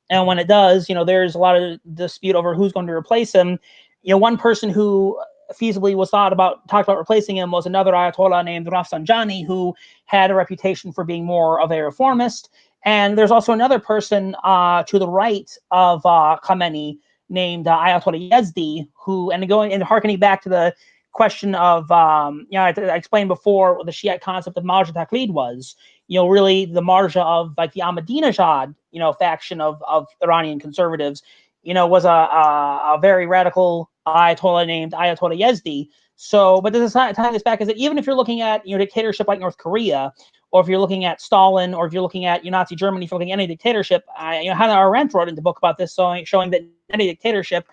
And when it does, there's a lot of dispute over who's going to replace him. One person who feasibly was talked about replacing him was another Ayatollah named Rafsanjani, who had a reputation for being more of a reformist. And there's also another person to the right of Khamenei named Ayatollah Yazdi, who, and going and harkening back to the question of, I explained before what the Shiite concept of Marja Taqlid was, really the Marja of like the Ahmadinejad, faction of Iranian conservatives, was a very radical Ayatollah named Ayatollah Yazdi. So, but to tie this back is that even if you're looking at dictatorship like North Korea, or if you're looking at Stalin, or if you're looking at Nazi Germany, if you're looking at any dictatorship, Hannah Arendt wrote in the book about this, showing that any dictatorship,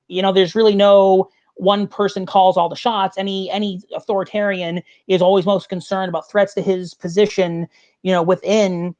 there's really no one person calls all the shots. Any authoritarian is always most concerned about threats to his position, within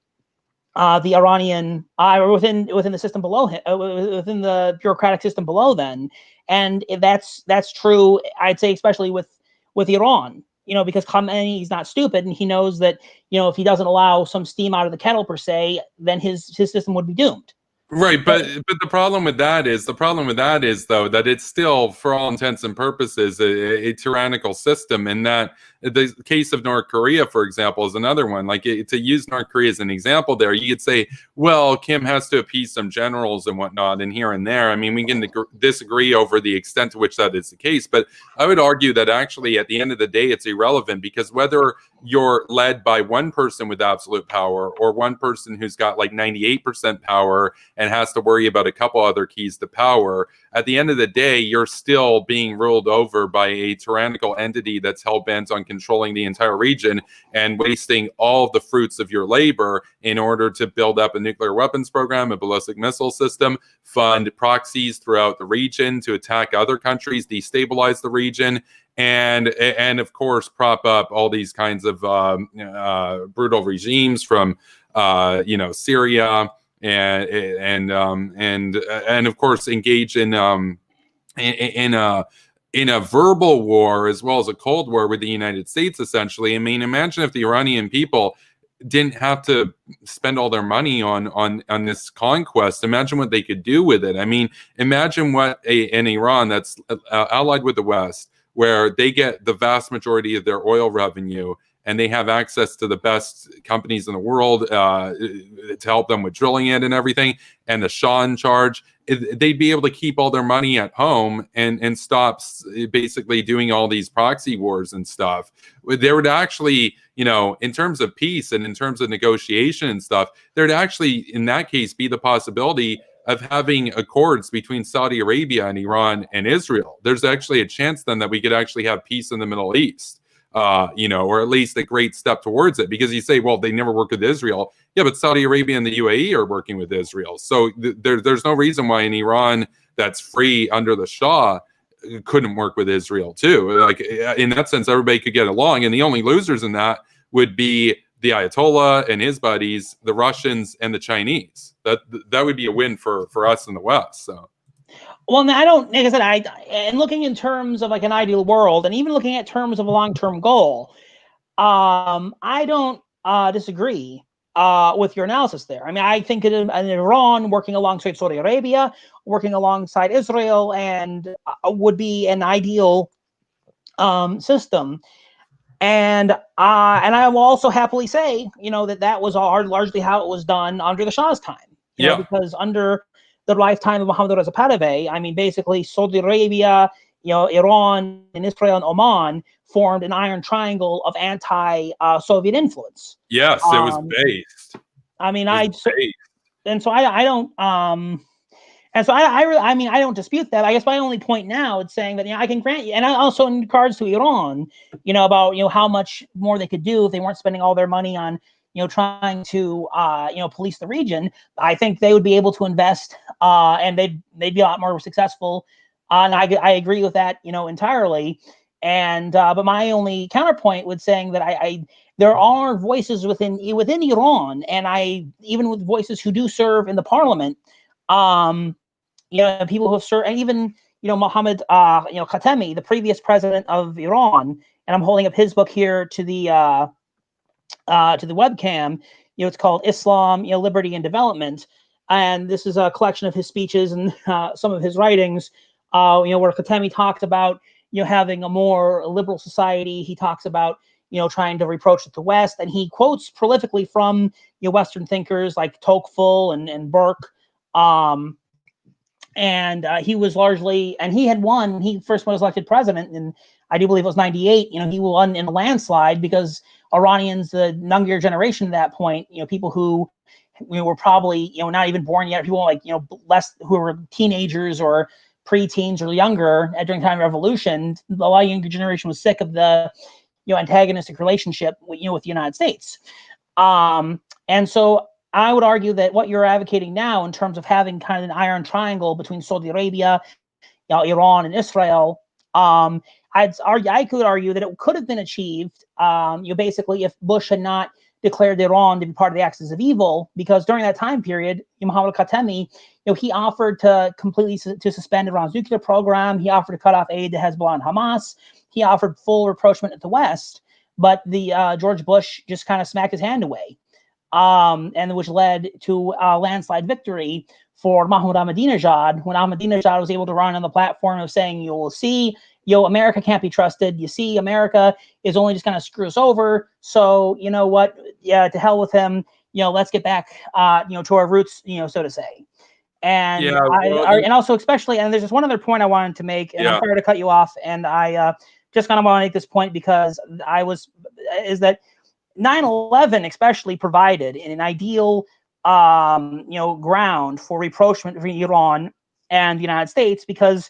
the Iranian, or within the system below him, within the bureaucratic system below then. And that's true, I'd say, especially with Iran, because Khamenei is not stupid, and he knows that, if he doesn't allow some steam out of the kettle per se, then his system would be doomed. Right, but the problem with that is though that it's still, for all intents and purposes, a tyrannical system, and that the case of North Korea, for example, is another one. Like, to use North Korea as an example, there you could say, well, Kim has to appease some generals and whatnot, and here and there. I mean, we can disagree over the extent to which that is the case, but I would argue that actually, at the end of the day, it's irrelevant, because whether you're led by one person with absolute power or one person who's got like 98% power and has to worry about a couple other keys to power, at the end of the day, you're still being ruled over by a tyrannical entity that's hell-bent on controlling the entire region and wasting all of the fruits of your labor in order to build up a nuclear weapons program, a ballistic missile system, fund proxies throughout the region to attack other countries, destabilize the region, and of course prop up all these kinds of brutal regimes from Syria, and of course engage in a verbal war as well as a cold war with the United States, essentially. I mean, imagine if the Iranian people didn't have to spend all their money on this conquest. Imagine what they could do with it. I mean, imagine what an Iran that's allied with the West, where they get the vast majority of their oil revenue, and they have access to the best companies in the world to help them with drilling it and everything, and the Shah in charge. They'd be able to keep all their money at home and stop basically doing all these proxy wars and stuff. There would actually, in terms of peace and in terms of negotiation and stuff, there'd actually, in that case, be the possibility of having accords between Saudi Arabia and Iran and Israel. There's actually a chance then that we could actually have peace in the Middle East, or at least a great step towards it. Because you say, well, they never work with Israel. Yeah, but Saudi Arabia and the UAE are working with Israel. So there's no reason why an Iran that's free under the Shah couldn't work with Israel too. Like, in that sense, everybody could get along. And the only losers in that would be the Ayatollah and his buddies, the Russians and the Chinese. That would be a win for us in the West. So, well, I don't, like I said, and looking in terms of like an ideal world, and even looking at terms of a long-term goal, I don't disagree with your analysis there. I mean, I think in Iran working alongside Saudi Arabia, working alongside Israel, and would be an ideal system. And I will also happily say, that was largely how it was done under the Shah's time. Because under the lifetime of Mohammad Reza Pahlavi, I mean, basically Saudi Arabia, Iran, and Israel and Oman formed an iron triangle of anti-Soviet influence. Yes, it was based. I mean, I don't dispute that. I guess my only point now is saying that I can grant you, and I also, in regards to Iran, about how much more they could do if they weren't spending all their money on trying to police the region. I think they would be able to invest, and they'd be a lot more successful. And I agree with that entirely. And but my only counterpoint would saying that there are voices within Iran, and even with voices who do serve in the parliament. People who have served, and even Mohammad Khatami, the previous president of Iran, and I'm holding up his book here to the webcam. It's called Islam, Liberty and Development, and this is a collection of his speeches and some of his writings, where Khatami talked about having a more liberal society. He talks about trying to reproach the West, and he quotes prolifically from Western thinkers like Tocqueville and Burke. And he was largely, and he had won. He first was elected president, and I do believe it was 98. He won in a landslide because Iranians, the younger generation at that point, people who were probably not even born yet, people like less, who were teenagers or preteens or younger during the time of revolution, a lot of younger generation was sick of the antagonistic relationship with the United States. And so I would argue that what you're advocating now in terms of having kind of an iron triangle between Saudi Arabia, Iran, and Israel, I could argue that it could have been achieved, basically if Bush had not declared Iran to be part of the axis of evil, because during that time period, Mohammad Khatami, he offered to completely to suspend Iran's nuclear program. He offered to cut off aid to Hezbollah and Hamas. He offered full rapprochement at the West, but the George Bush just kind of smacked his hand away, and which led to a landslide victory for Mahmoud Ahmadinejad, when Ahmadinejad was able to run on the platform of saying, you will see, America can't be trusted. You see, America is only just going to screw us over. So, you know what? Yeah, to hell with him. Let's get back, to our roots, so to say. And and also especially, and there's just one other point I wanted to make, and I'm sorry to cut you off. And I just kind of want to make this point because is that 9/11 especially provided an ideal ground for rapprochement between Iran and the United States, because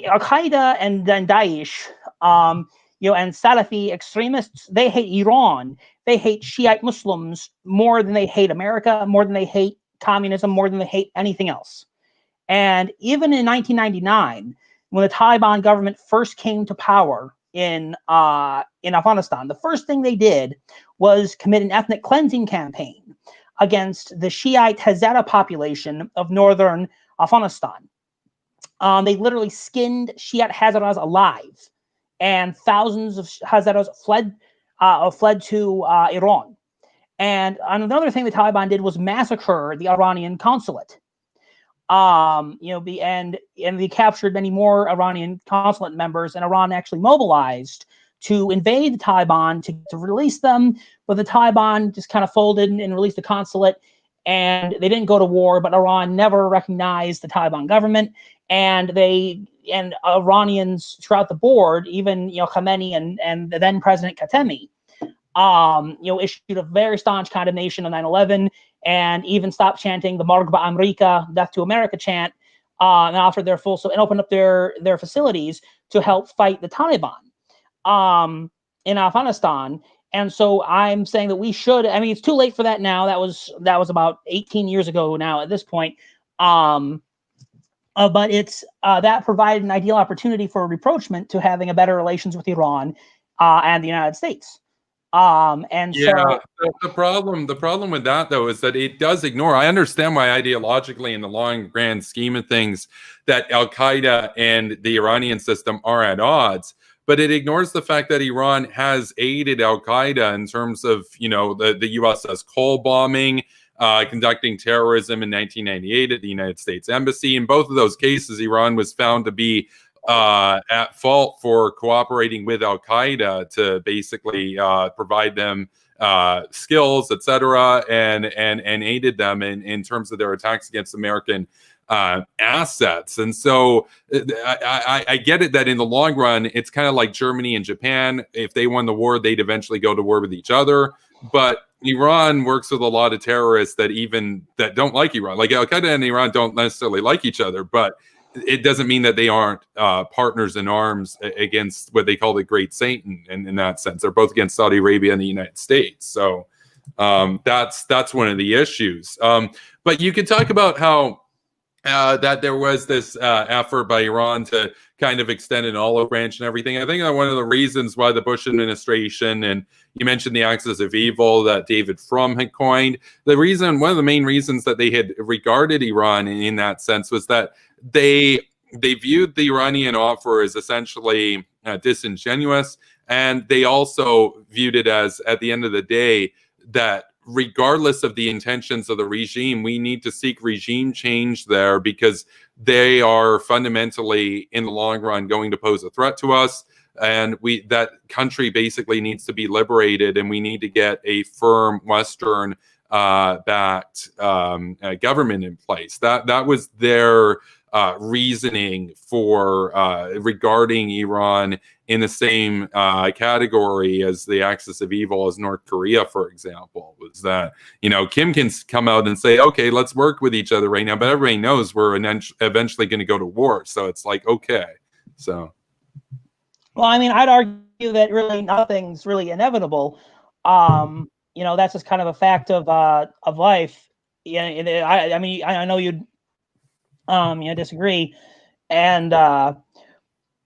Al-Qaeda and Daesh, and Salafi extremists, they hate Iran. They hate Shiite Muslims more than they hate America, more than they hate communism, more than they hate anything else. And even in 1999, when the Taliban government first came to power in Afghanistan, the first thing they did was commit an ethnic cleansing campaign against the Shiite Hazara population of northern Afghanistan. They literally skinned Shiite Hazaras alive, and thousands of Hazaras fled to Iran. And another thing the Taliban did was massacre the Iranian consulate. And they captured many more Iranian consulate members, and Iran actually mobilized to invade the Taliban to release them, but the Taliban just kind of folded and released the consulate, and they didn't go to war. But Iran never recognized the Taliban government, and Iranians throughout the board, even Khamenei and the then President Khatami, issued a very staunch condemnation of 9/11, and even stopped chanting the Marg America, Death to America chant, and offered their and opened up their facilities to help fight the Taliban in Afghanistan. And so I'm saying that we should. I mean, it's too late for that now. That was about 18 years ago now at this point. But it's that provided an ideal opportunity for rapprochement to having a better relations with Iran and the United States. The problem with that though is that it does ignore. I understand why ideologically, in the long grand scheme of things, that Al Qaeda and the Iranian system are at odds, but it ignores the fact that Iran has aided Al Qaeda in terms of the USS Cole bombing, conducting terrorism in 1998 at the United States Embassy. In both of those cases, Iran was found to be at fault for cooperating with Al Qaeda to basically provide them skills, etc., and aided them in terms of their attacks against American assets. And so I get it that in the long run, it's kind of like Germany and Japan. If they won the war, they'd eventually go to war with each other. But Iran works with a lot of terrorists that don't like Iran. Like Al Qaeda and Iran don't necessarily like each other, but it doesn't mean that they aren't partners in arms against what they call the Great Satan. And in that sense, they're both against Saudi Arabia and the United States. So that's one of the issues. But you could talk about how that there was this effort by Iran to kind of extend an olive branch and everything. I think that one of the reasons why the Bush administration, and you mentioned the axis of evil that David Frum had coined, one of the main reasons that they had regarded Iran in that sense was that they viewed the Iranian offer as essentially disingenuous, and they also viewed it as, at the end of the day, that regardless of the intentions of the regime, we need to seek regime change there, because they are fundamentally, in the long run, going to pose a threat to us. And that country basically needs to be liberated, and we need to get a firm Western backed government in place. That was their reasoning for regarding Iran in the same category as the axis of evil as North Korea, for example. Was that, Kim can come out and say, okay, let's work with each other right now, but everybody knows we're eventually going to go to war. So it's like, okay. So. Well, I mean, I'd argue that really nothing's really inevitable. That's just kind of a fact of life. Yeah, I mean, I know you'd disagree, and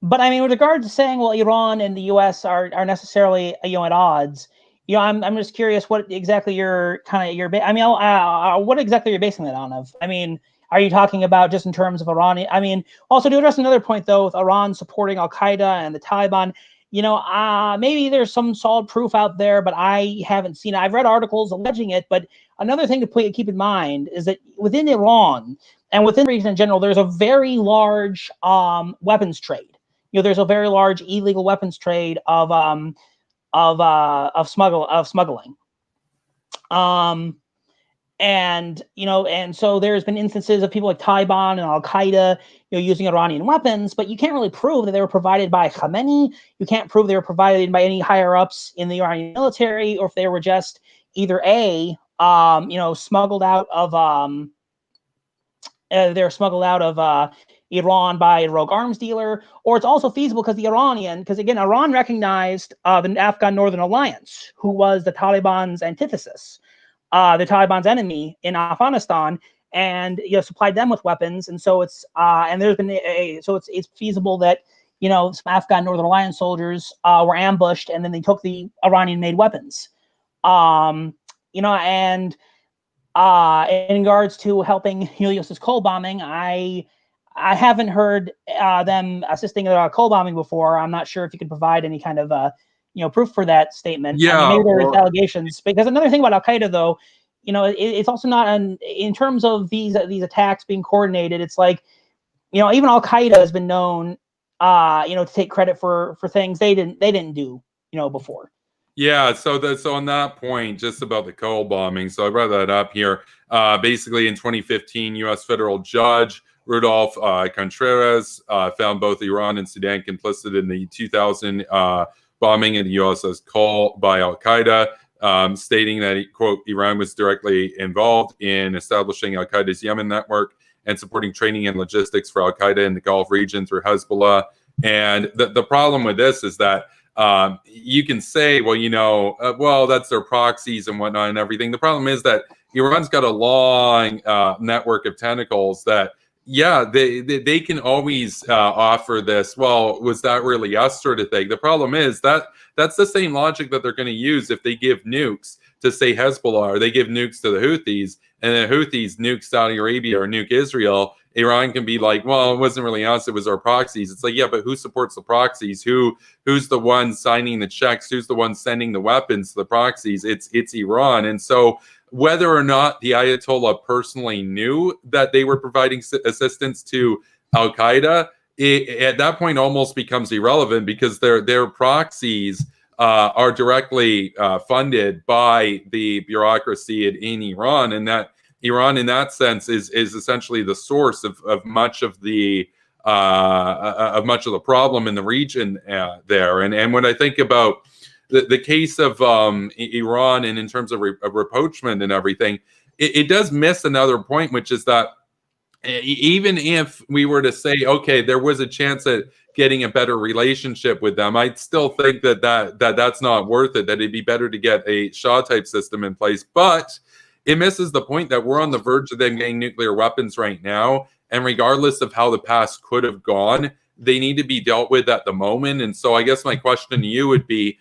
but I mean, with regard to saying, well, Iran and the U.S. are necessarily at odds. I'm just curious what exactly what exactly you're basing that on? I mean, are you talking about just in terms of Iran? I mean, also to address another point though, with Iran supporting Al Qaeda and the Taliban, maybe there's some solid proof out there, but I haven't seen it. I've read articles alleging it, but another thing to keep in mind is that within Iran and within the region in general, there's a very large weapons trade. There's a very large illegal weapons trade of smuggling. And so there's been instances of people like Taliban and Al Qaeda, using Iranian weapons, but you can't really prove that they were provided by Khamenei. You can't prove they were provided by any higher ups in the Iranian military, or if they were just either smuggled out of Iran by a rogue arms dealer, or it's also feasible because Iran recognized the Afghan Northern Alliance, who was the Taliban's antithesis, the Taliban's enemy in Afghanistan, and supplied them with weapons. And so it's it's feasible that some Afghan Northern Alliance soldiers were ambushed, and then they took the Iranian-made weapons. And in regards to helping US's coal bombing, I haven't heard them assisting in coal bombing before. I'm not sure if you could provide any kind of proof for that statement. Yeah, I mean, maybe there's allegations. Because another thing about Al Qaeda, though, it's also not in terms of these attacks being coordinated. It's like, even Al Qaeda has been known, to take credit for things they didn't do, before. Yeah, so on that point, just about the coal bombing. So I brought that up here. Basically, in 2015, U.S. federal judge Rudolph Contreras found both Iran and Sudan complicit in the 2000 bombing in the USS Cole by Al Qaeda, stating that, quote, Iran was directly involved in establishing Al Qaeda's Yemen network and supporting training and logistics for Al Qaeda in the Gulf region through Hezbollah. And the problem with this is that you can say, well, that's their proxies and whatnot and everything. The problem is that Iran's got a long network of tentacles that, they can always offer this, well, was that really us sort of thing. The problem is that that's the same logic that they're going to use if they give nukes to, say, Hezbollah, or they give nukes to the Houthis, and the Houthis nuke Saudi Arabia or nuke Israel. Iran can be like, well, it wasn't really us, it was our proxies. It's like, yeah, but who supports the proxies? Who's the one signing the checks? Who's the one sending the weapons to the proxies? It's Iran. And so whether or not the Ayatollah personally knew that they were providing assistance to Al Qaeda, at that point almost becomes irrelevant, because their proxies are directly funded by the bureaucracy in Iran, and that Iran, in that sense, is essentially the source of much of the problem in the region there. And when I think about the case of Iran, and in terms of rapprochement and everything, it does miss another point, which is that even if we were to say, okay, there was a chance at getting a better relationship with them, I'd still think that's not worth it, that it'd be better to get a Shah-type system in place. But it misses the point that we're on the verge of them getting nuclear weapons right now, and regardless of how the past could have gone, they need to be dealt with at the moment. And so I guess my question to you would be,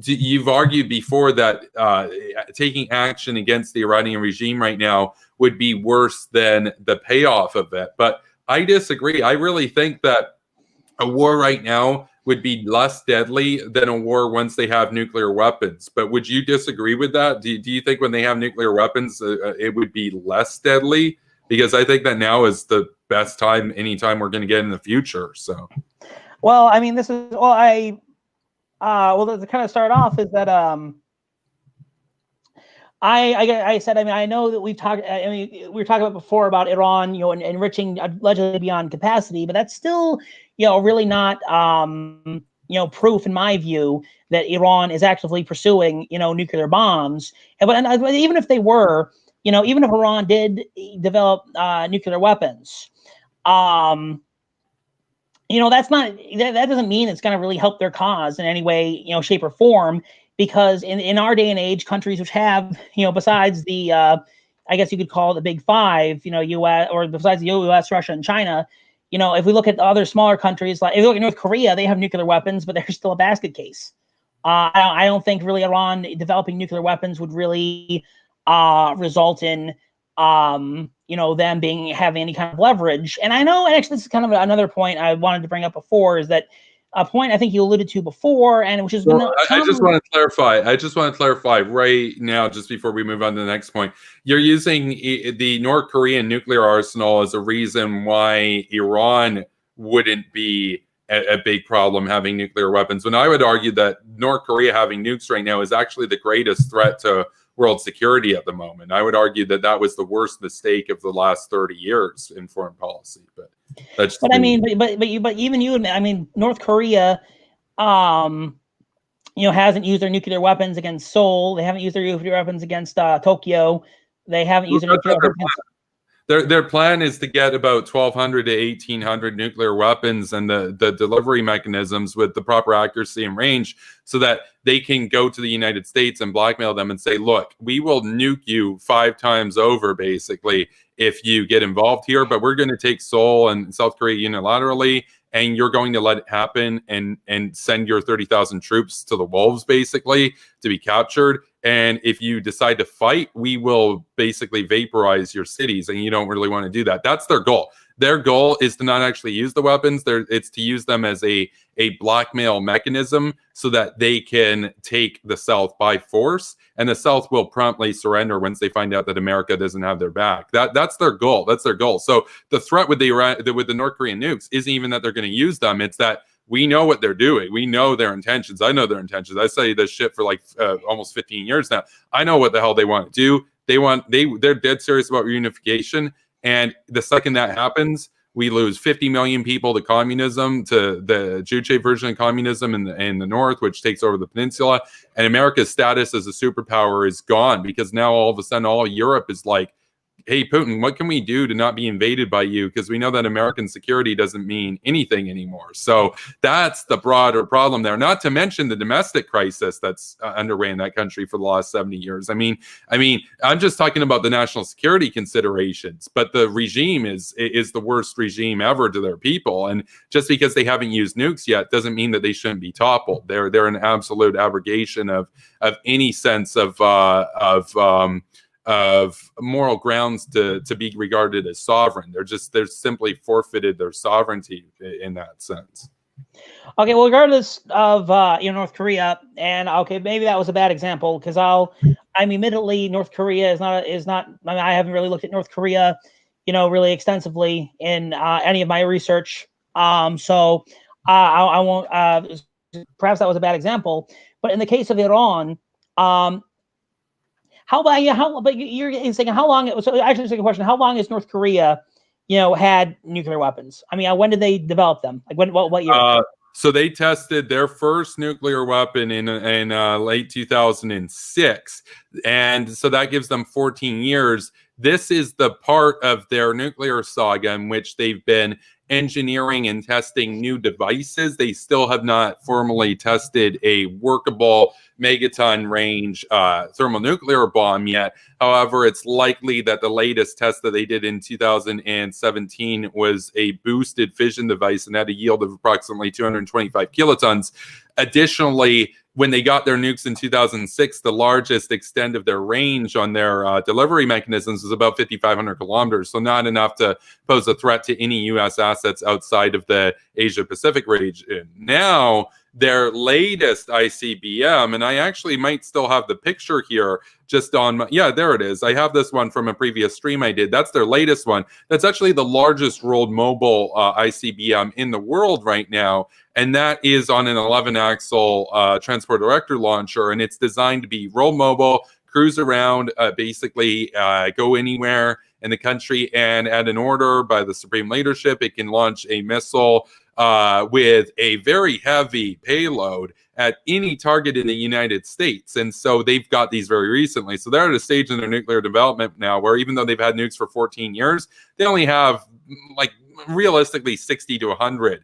you've argued before that taking action against the Iranian regime right now would be worse than the payoff of it. But I disagree. I really think that a war right now would be less deadly than a war once they have nuclear weapons. But would you disagree with that? Do you think when they have nuclear weapons, it would be less deadly? Because I think that now is the best time, anytime we're going to get in the future. So, well, I mean, this is, to kind of start off is that I said, I mean, I know that we've talked, I mean, we were talking about before about Iran, enriching allegedly beyond capacity, but that's still, really not, proof, in my view, that Iran is actively pursuing, nuclear bombs. But even if they were, even if Iran did develop nuclear weapons, that's not that doesn't mean it's going to really help their cause in any way, shape or form. Because in our day and age, countries which have, besides the, I guess you could call it the big five, U.S. or besides the U.S., Russia, and China, if we look at other smaller countries, like if you look at North Korea, they have nuclear weapons, but they're still a basket case. I don't think really Iran developing nuclear weapons would really result in them having any kind of leverage. And I know, and actually, this is kind of another point I wanted to bring up before, is that a point I think you alluded to before, and which has been. I just want to clarify. I just want to clarify right now, just before we move on to the next point. You're using the North Korean nuclear arsenal as a reason why Iran wouldn't be a big problem having nuclear weapons. When I would argue that North Korea having nukes right now is actually the greatest threat to world security at the moment. I would argue that that was the worst mistake of the last 30 years in foreign policy. But that's. But I mean, but even you, I mean, North Korea, hasn't used their nuclear weapons against Seoul. They haven't used their nuclear weapons against Tokyo. They haven't used their nuclear weapons against. Their plan is to get about 1,200 to 1,800 nuclear weapons and the delivery mechanisms with the proper accuracy and range so that they can go to the United States and blackmail them and say, look, we will nuke you 5 times over, basically, if you get involved here, but we're going to take Seoul and South Korea unilaterally, and you're going to let it happen and send your 30,000 troops to the wolves, basically, to be captured. And if you decide to fight, we will basically vaporize your cities, and you don't really want to do that. That's their goal. Their goal is to not actually use the weapons. It's to use them as a blackmail mechanism so that they can take the South by force, and the South will promptly surrender once they find out that America doesn't have their back. That's their goal. That's their goal. So the threat with the North Korean nukes isn't even that they're going to use them. It's that we know what they're doing. We know their intentions. I know their intentions. I studied this shit for like almost 15 years now. I know what the hell they want to do. They're dead serious about reunification. And the second that happens, we lose 50 million people to communism, to the Juche version of communism in the North, which takes over the peninsula. And America's status as a superpower is gone, because now all of a sudden all Europe is like, hey, Putin, what can we do to not be invaded by you? Because we know that American security doesn't mean anything anymore. So that's the broader problem there, not to mention the domestic crisis that's underway in that country for the last 70 years. I mean, I'm just talking about the national security considerations, but the regime is the worst regime ever to their people. And just because they haven't used nukes yet doesn't mean that they shouldn't be toppled. They're an absolute abrogation of any sense of moral grounds to be regarded as sovereign. They're simply forfeited their sovereignty in that sense. Okay, well, regardless of North Korea, and okay, maybe that was a bad example, because admittedly, North Korea is not. I mean, I haven't really looked at North Korea, really extensively in any of my research. So I won't. Perhaps that was a bad example, but in the case of Iran, but you're saying how long? So actually, second question: how long has North Korea, had nuclear weapons? I mean, when did they develop them? Like what year? So they tested their first nuclear weapon in late 2006, and so that gives them 14 years. This is the part of their nuclear saga in which they've been engineering and testing new devices. They still have not formally tested a workable megaton range thermonuclear bomb yet. However, it's likely that the latest test that they did in 2017 was a boosted fission device and had a yield of approximately 225 kilotons. Additionally, when they got their nukes in 2006, the largest extent of their range on their delivery mechanisms was about 5,500 kilometers, so not enough to pose a threat to any U.S. assets outside of the Asia-Pacific region. Now, their latest ICBM, and I actually might still have the picture here just on there it is. I have this one from a previous stream I did. That's their latest one. That's actually the largest rolled mobile ICBM in the world right now, and that is on an 11-axle transport director launcher, and it's designed to be roll mobile, cruise around, basically go anywhere in the country, and at an order by the supreme leadership, it can launch a missile with a very heavy payload at any target in the United States. And so they've got these very recently. So they're at a stage in their nuclear development now where even though they've had nukes for 14 years, they only have like realistically 60 to 100.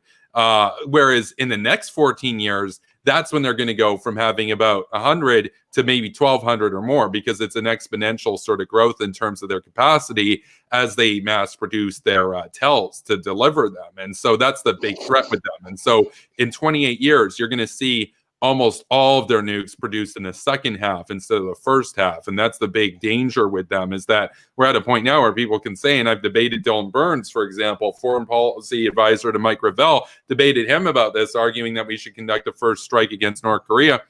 Whereas in the next 14 years, that's when they're going to go from having about 100 to maybe 1,200 or more, because it's an exponential sort of growth in terms of their capacity as they mass produce their tells to deliver them. And so that's the big threat with them. And so in 28 years, you're going to see almost all of their nukes produced in the second half instead of the first half. And that's the big danger with them, is that we're at a point now where people can say, and I've debated Dylan Burns, for example, foreign policy advisor to Mike Revelle, debated him about this, arguing that we should conduct a first strike against North Korea.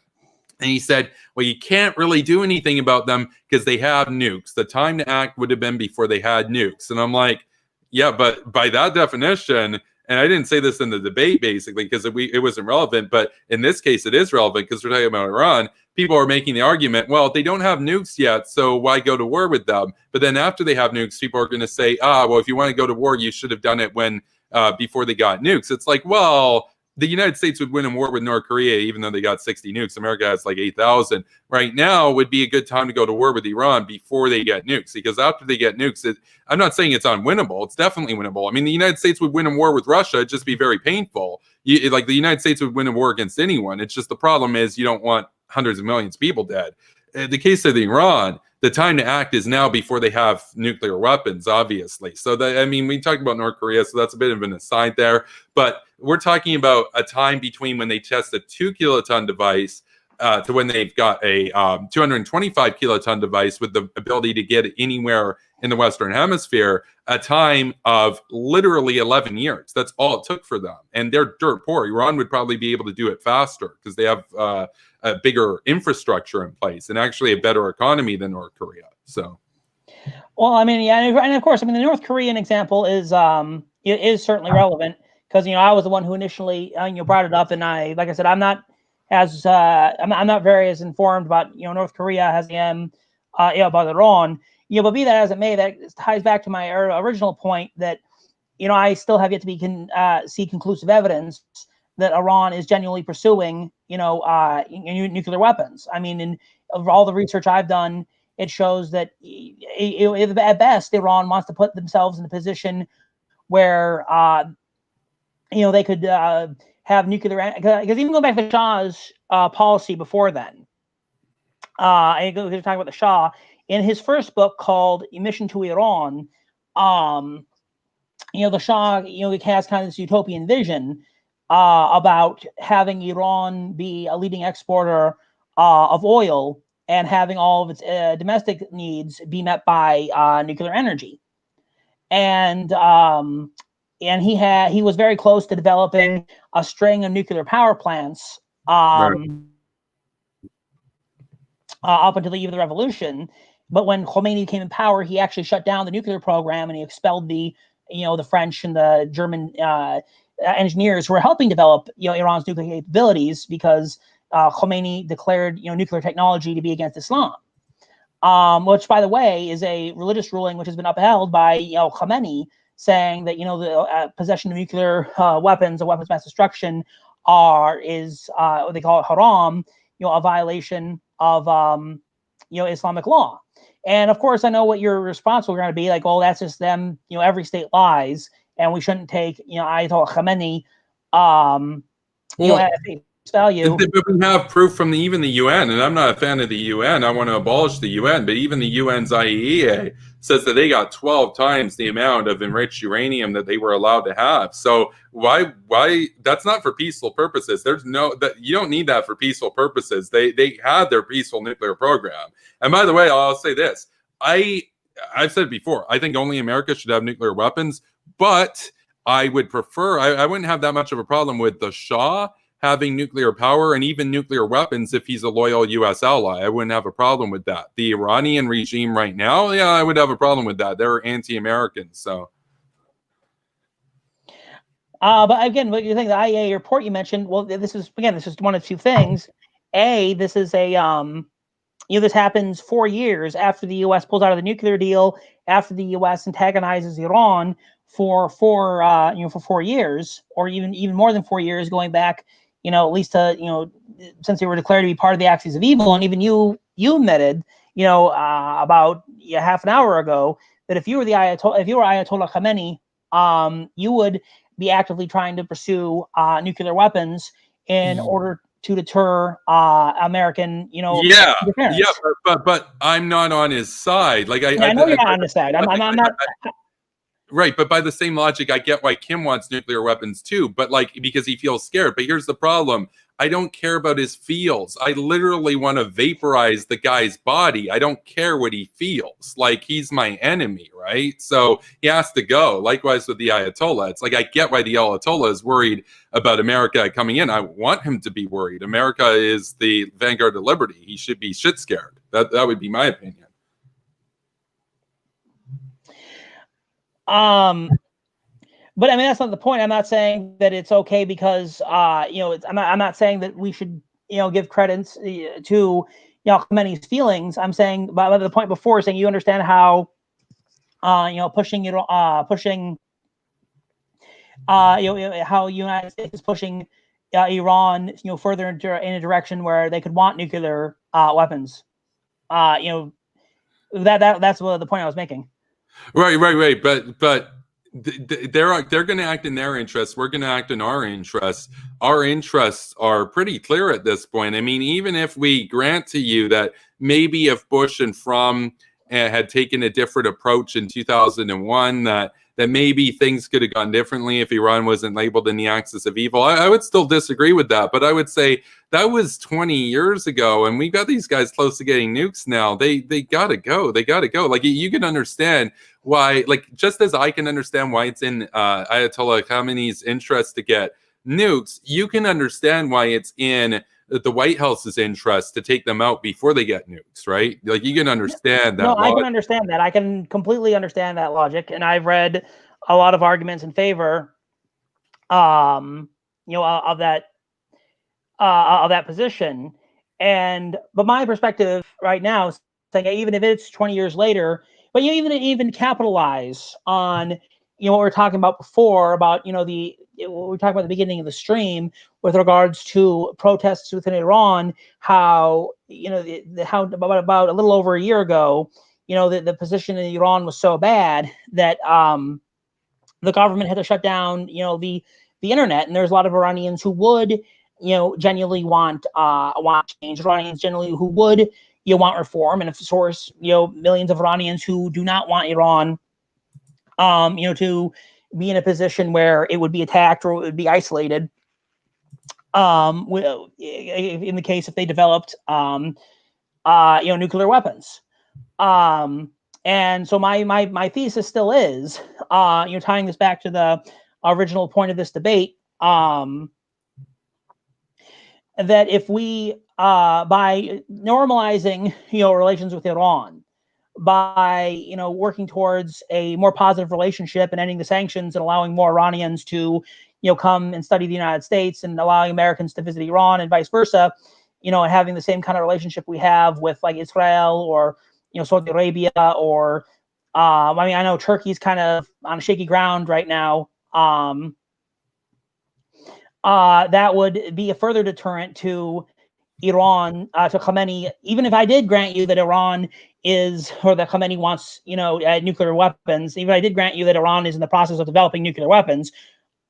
And he said, well, you can't really do anything about them because they have nukes. The time to act would have been before they had nukes. And I'm like, yeah, but by that definition, and I didn't say this in the debate, basically, because it wasn't relevant. But in this case, it is relevant because we're talking about Iran. People are making the argument, well, they don't have nukes yet, so why go to war with them? But then after they have nukes, people are going to say, well, if you want to go to war, you should have done it when before they got nukes. It's like, well, the United States would win a war with North Korea, even though they got 60 nukes. America has like 8,000. Right now would be a good time to go to war with Iran before they get nukes, because after they get nukes, I'm not saying it's unwinnable. It's definitely winnable. I mean, the United States would win a war with Russia. It'd just be very painful. Like the United States would win a war against anyone. It's just the problem is you don't want hundreds of millions of people dead. In the case of Iran, the time to act is now before they have nuclear weapons, obviously. So that, I mean, we talked about North Korea, so that's a bit of an aside there. But we're talking about a time between when they test a 2-kiloton device to when they've got a 225 kiloton device with the ability to get anywhere in the Western Hemisphere, a time of literally 11 years. That's all it took for them. And they're dirt poor. Iran would probably be able to do it faster because they have a bigger infrastructure in place and actually a better economy than North Korea. So, well, I mean, yeah, and of course, I mean, the North Korean example is it is certainly relevant because I was the one who initially brought it up, and like I said, I'm not as I'm not very as informed about North Korea as I am about Iran. But be that as it may, that ties back to my original point that I still have yet to see conclusive evidence that Iran is genuinely pursuing nuclear weapons. I mean, of all the research I've done, it shows that at best Iran wants to put themselves in a position where they could have nuclear, because even going back to Shah's policy before then, I go to talk about the Shah in his first book called Mission to Iran. The Shah has kind of this utopian vision about having Iran be a leading exporter of oil and having all of its domestic needs be met by nuclear energy. And he was very close to developing a string of nuclear power plants up until the eve of the revolution. But when Khomeini came in power, he actually shut down the nuclear program and he expelled the French and the German engineers who were helping develop Iran's nuclear capabilities, because Khomeini declared nuclear technology to be against Islam, which, by the way, is a religious ruling which has been upheld by Khomeini, saying that the possession of nuclear weapons or weapons of mass destruction is what they call it haram, a violation of Islamic law. And of course, I know what your response was going to be, like, oh, that's just them. Every state lies, and we shouldn't take Ayatollah Khomeini at face value. But we have proof from even the UN, and I'm not a fan of the UN. I want to abolish the UN, but even the UN's IAEA says that they got 12 times the amount of enriched uranium that they were allowed to have. So why that's not for peaceful purposes. You don't need that for peaceful purposes. They had their peaceful nuclear program. And by the way, I'll say this. I've said it before, I think only America should have nuclear weapons, but I would prefer, I wouldn't have that much of a problem with the Shah having nuclear power and even nuclear weapons if he's a loyal U.S. ally. I wouldn't have a problem with that. The Iranian regime right now, yeah, I would have a problem with that. They're anti-American, so. But again, what you think the IAEA report you mentioned? Well, this is one of two things. This is this happens 4 years after the U.S. pulls out of the nuclear deal, after the U.S. antagonizes Iran for 4 years, or even more than 4 years, going back, at least to, since they were declared to be part of the axis of evil. And even you admitted, about half an hour ago, that if you were Ayatollah Khamenei, you would be actively trying to pursue nuclear weapons in order to deter American, Yeah, interference. yeah, but I'm not on his side. Like I know you're not on his side. I'm not. Right, but by the same logic, I get why Kim wants nuclear weapons too, but like because he feels scared. But here's the problem. I don't care about his feels. I literally want to vaporize the guy's body. I don't care what he feels. Like, he's my enemy, right? So he has to go. Likewise with the Ayatollah. It's like, I get why the Ayatollah is worried about America coming in. I want him to be worried. America is the vanguard of liberty. He should be shit scared. That would be my opinion. But I mean, that's not the point. I'm not saying that it's okay because, I'm not saying that we should, give credence to, Khamenei's feelings. I'm saying, by the point before, saying you understand how, pushing how the United States is pushing Iran, further in a direction where they could want nuclear weapons. That's what the point I was making. Right. But they're going to act in their interests. We're going to act in our interests. Our interests are pretty clear at this point. I mean, even if we grant to you that maybe if Bush and Frum had taken a different approach in 2001, that maybe things could have gone differently if Iran wasn't labeled in the axis of evil, I would still disagree with that. But I would say that was 20 years ago, and we've got these guys close to getting nukes now. They got to go. They got to go. Like, you can understand why, like, just as I can understand why it's in Ayatollah Khamenei's interest to get nukes, you can understand why it's in the White House's interest to take them out before they get nukes, right? Like, you can understand that. No, I can understand that. I can completely understand that logic, and I've read a lot of arguments in favor, of that position. But my perspective right now is saying, even if it's 20 years later, but you even capitalize on, what we were talking about before about, what we were talking about at the beginning of the stream with regards to protests within Iran, how, how about a little over a year ago, the position in Iran was so bad that the government had to shut down, the internet. And there's a lot of Iranians who would, genuinely want change. Iranians generally who would, want reform. And of course, millions of Iranians who do not want Iran, to be in a position where it would be attacked or it would be isolated. In the case if they developed, nuclear weapons. And so my thesis still is, tying this back to the original point of this debate, that if we, by normalizing, relations with Iran, by, working towards a more positive relationship and ending the sanctions and allowing more Iranians to, come and study the United States and allowing Americans to visit Iran and vice versa, and having the same kind of relationship we have with like Israel or, Saudi Arabia or, I know Turkey's kind of on shaky ground right now. That would be a further deterrent to Iran, to Khamenei. Even if I did grant you that Iran is, or that Khamenei wants, nuclear weapons, even if I did grant you that Iran is in the process of developing nuclear weapons,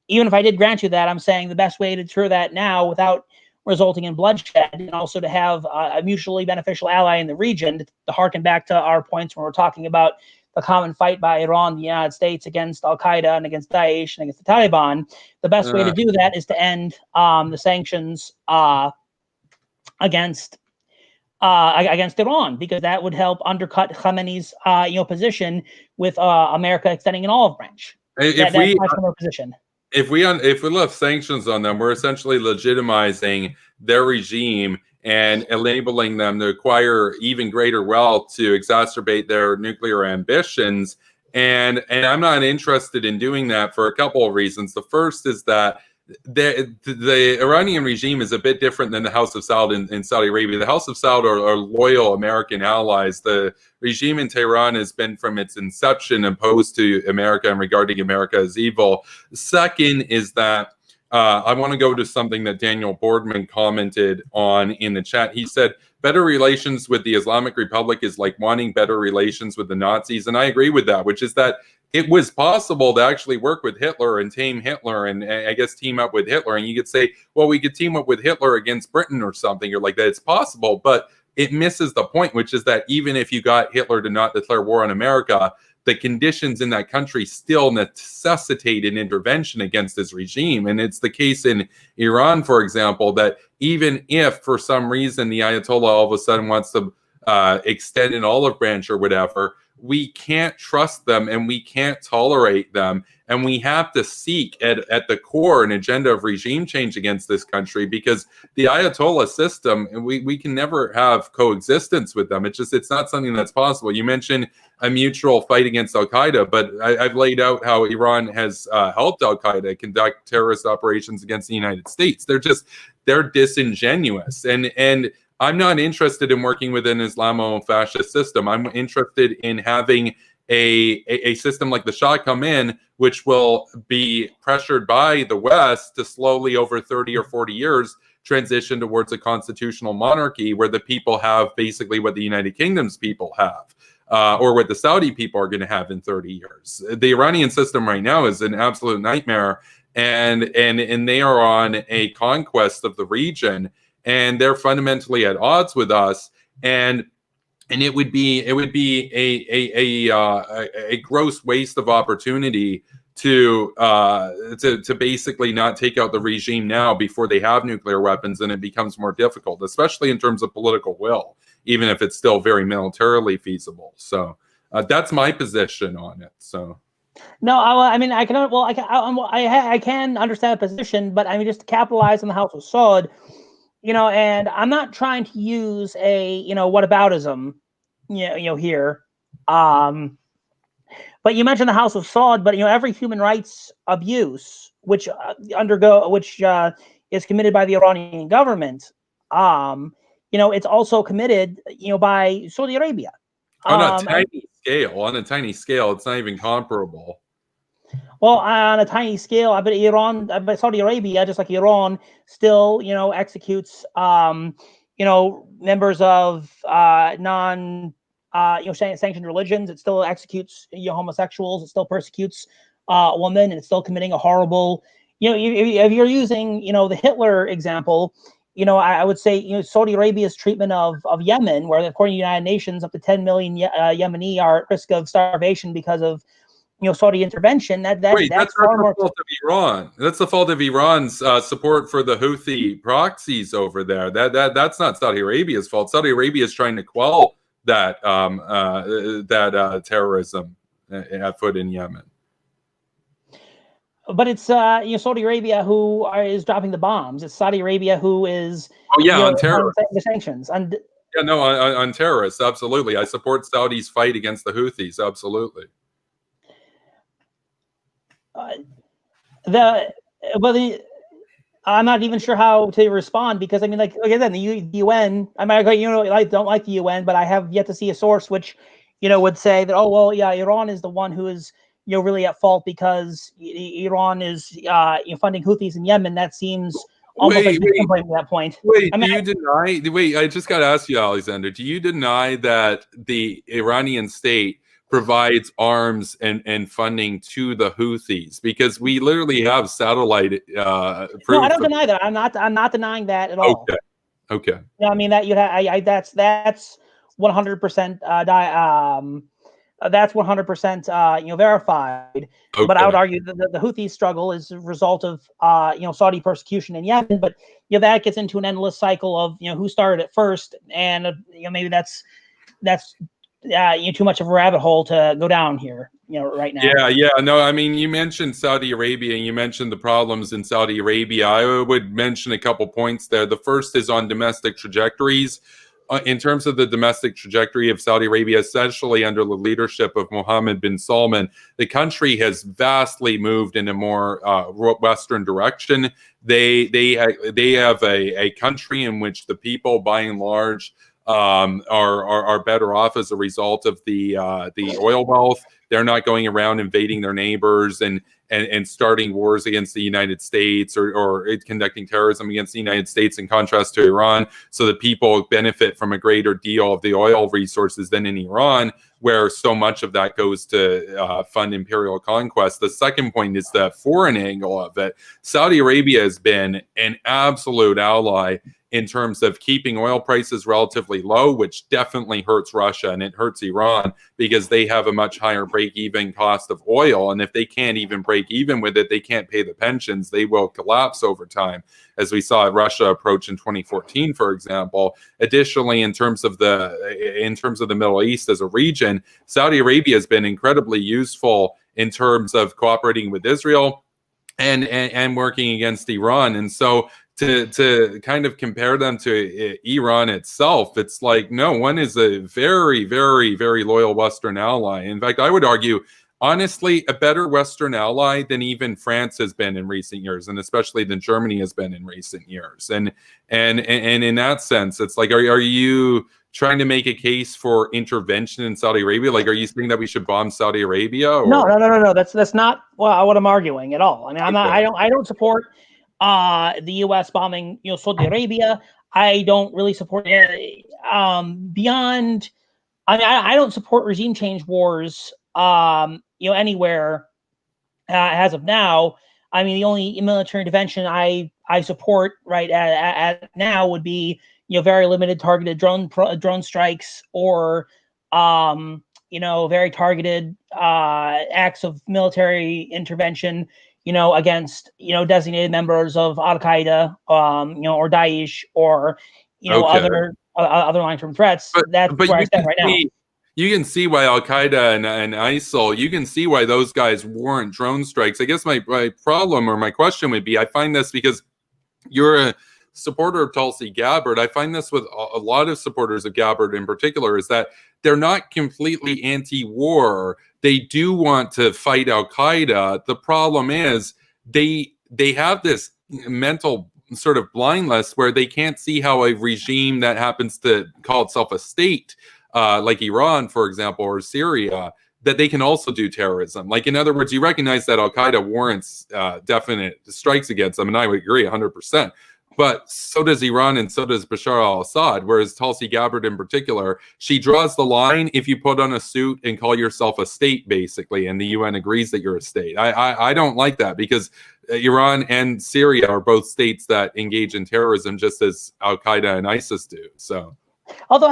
even if I did grant you that, I'm saying the best way to deter that now without resulting in bloodshed, and also to have a mutually beneficial ally in the region, to harken back to our points when we're talking about the common fight by Iran and the United States against Al-Qaeda and against Daesh and against the Taliban, the best way to do that is to end the sanctions against Iran, because that would help undercut Khamenei's position with America extending an olive branch. That's my similar position. If we lift sanctions on them, we're essentially legitimizing their regime and enabling them to acquire even greater wealth to exacerbate their nuclear ambitions. And I'm not interested in doing that for a couple of reasons. The first is that the Iranian regime is a bit different than the House of Saud in Saudi Arabia. The House of Saud are loyal American allies. The regime in Tehran has been from its inception opposed to America and regarding America as evil. Second is that I want to go to something that Daniel Boardman commented on in the chat. He said, better relations with the Islamic Republic is like wanting better relations with the Nazis. And I agree with that, which is that it was possible to actually work with Hitler and tame Hitler and I guess team up with Hitler. And you could say, well, we could team up with Hitler against Britain or something or like that. It's possible, but it misses the point, which is that even if you got Hitler to not declare war on America, the conditions in that country still necessitate an intervention against this regime. And it's the case in Iran, for example, that even if for some reason the Ayatollah all of a sudden wants to extend an olive branch or whatever, we can't trust them and we can't tolerate them. And we have to seek at the core an agenda of regime change against this country, because the Ayatollah system, we can never have coexistence with them. It's not something that's possible. You mentioned a mutual fight against Al-Qaeda, but I've laid out how Iran has helped Al-Qaeda conduct terrorist operations against the United States. They're disingenuous. And I'm not interested in working with an Islamo-fascist system. I'm interested in having a system like the Shah come in, which will be pressured by the West to slowly, over 30 or 40 years, transition towards a constitutional monarchy where the people have basically what the United Kingdom's people have, or what the Saudi people are going to have in 30 years. The Iranian system right now is an absolute nightmare, and they are on a conquest of the region, and they're fundamentally at odds with us. And it would be a gross waste of opportunity to basically not take out the regime now before they have nuclear weapons, and it becomes more difficult, especially in terms of political will, even if it's still very militarily feasible. So that's my position on it. So. No, I mean, I can understand the position, but I mean, just to capitalize on the House of Saud, and I'm not trying to use a, whataboutism, here. But you mentioned the House of Saud, but every human rights abuse which is committed by the Iranian government, it's also committed, by Saudi Arabia. On a tiny scale, it's not even comparable. Well, on a tiny scale, I bet Saudi Arabia, just like Iran, still, executes, members of sanctioned religions. It still executes homosexuals. It still persecutes women, and it's still committing a horrible. If you're using, the Hitler example, I would say, Saudi Arabia's treatment of Yemen, where according to the United Nations, up to 10 million Yemeni are at risk of starvation because of Saudi intervention. That's the fault of Iran. That's the fault of Iran's support for the Houthi proxies over there. That's not Saudi Arabia's fault. Saudi Arabia is trying to quell that terrorism afoot in Yemen. But it's Saudi Arabia who is dropping the bombs. It's Saudi Arabia who is on terror. The sanctions. On terrorists, absolutely. I support Saudi's fight against the Houthis, absolutely. I'm not even sure how to respond, because I mean, like again, the UN. I don't like the UN, but I have yet to see a source which, would say that, oh well, yeah, Iran is the one who is really at fault because Iran is funding Houthis in Yemen. That seems almost like at that point. I just got to ask you, Alexander, do you deny that the Iranian state provides arms and funding to the Houthis? Because we literally have satellite proof. No, I don't deny that. I'm not denying that at all. Okay. I mean that that's 100%. That's 100% verified. Okay. But I would argue that the Houthi struggle is a result of Saudi persecution in Yemen. But that gets into an endless cycle of who started it first, and maybe that's too much of a rabbit hole to go down here, right now. Yeah. No, I mean, you mentioned Saudi Arabia, and you mentioned the problems in Saudi Arabia. I would mention a couple points there. The first is on domestic trajectories. in terms of the domestic trajectory of Saudi Arabia, especially under the leadership of Mohammed bin Salman, the country has vastly moved in a more Western direction. They have a country in which the people, by and large, are better off as a result of the oil wealth. They're not going around invading their neighbors and starting wars against the United States or conducting terrorism against the United States, in contrast to Iran. So the people benefit from a greater deal of the oil resources than in Iran, where so much of that goes to fund imperial conquest. The second point is the foreign angle of it. Saudi Arabia has been an absolute ally in terms of keeping oil prices relatively low, which definitely hurts Russia and it hurts Iran because they have a much higher break-even cost of oil. And if they can't even break even with it, they can't pay the pensions. They will collapse over time, as we saw Russia approach in 2014, for example. Additionally, in terms of the Middle East as a region, Saudi Arabia has been incredibly useful in terms of cooperating with Israel and working against Iran. And so to kind of compare them to Iran itself, it's like, no, one is a very, very, very loyal Western ally. In fact, I would argue, honestly, a better Western ally than even France has been in recent years, and especially than Germany has been in recent years. And in that sense, it's like, are you trying to make a case for intervention in Saudi Arabia? Like, are you saying that we should bomb Saudi Arabia? Or? No. That's not what I'm arguing at all. I mean, I don't support the U.S. bombing, Saudi Arabia. I don't really support beyond. I mean, I don't support regime change wars, anywhere as of now. I mean, the only military intervention I support right at now would be very limited targeted drone strikes or very targeted acts of military intervention, against, designated members of Al-Qaeda, or Daesh or, other long-term threats. That's where I stand right now. You can see why Al-Qaeda and ISIL, you can see why those guys warrant drone strikes. I guess my problem or my question would be, I find this because you're a supporter of Tulsi Gabbard. I find this with a lot of supporters of Gabbard in particular, is that they're not completely anti-war. They do want to fight Al-Qaeda. The problem is they have this mental sort of blindness where they can't see how a regime that happens to call itself a state, like Iran, for example, or Syria, that they can also do terrorism. Like, in other words, you recognize that Al-Qaeda warrants definite strikes against them, and I would agree 100%. But so does Iran and so does Bashar al-Assad, whereas Tulsi Gabbard in particular, she draws the line if you put on a suit and call yourself a state, basically, and the UN agrees that you're a state. I don't like that because Iran and Syria are both states that engage in terrorism just as Al-Qaeda and ISIS do. So, although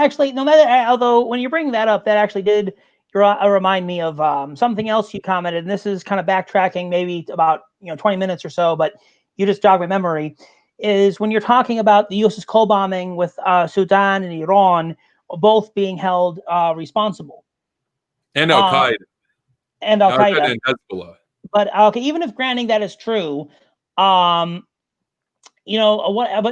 when you bring that up, that actually did remind me of something else you commented, and this is kind of backtracking maybe about 20 minutes or so, but you just jogged my memory. Is when you're talking about the U.S.'s cold bombing with Sudan and Iran, both being held responsible, and Al-Qaeda, and Al-Qaeda and Hezbollah. But okay, even if granting that is true, but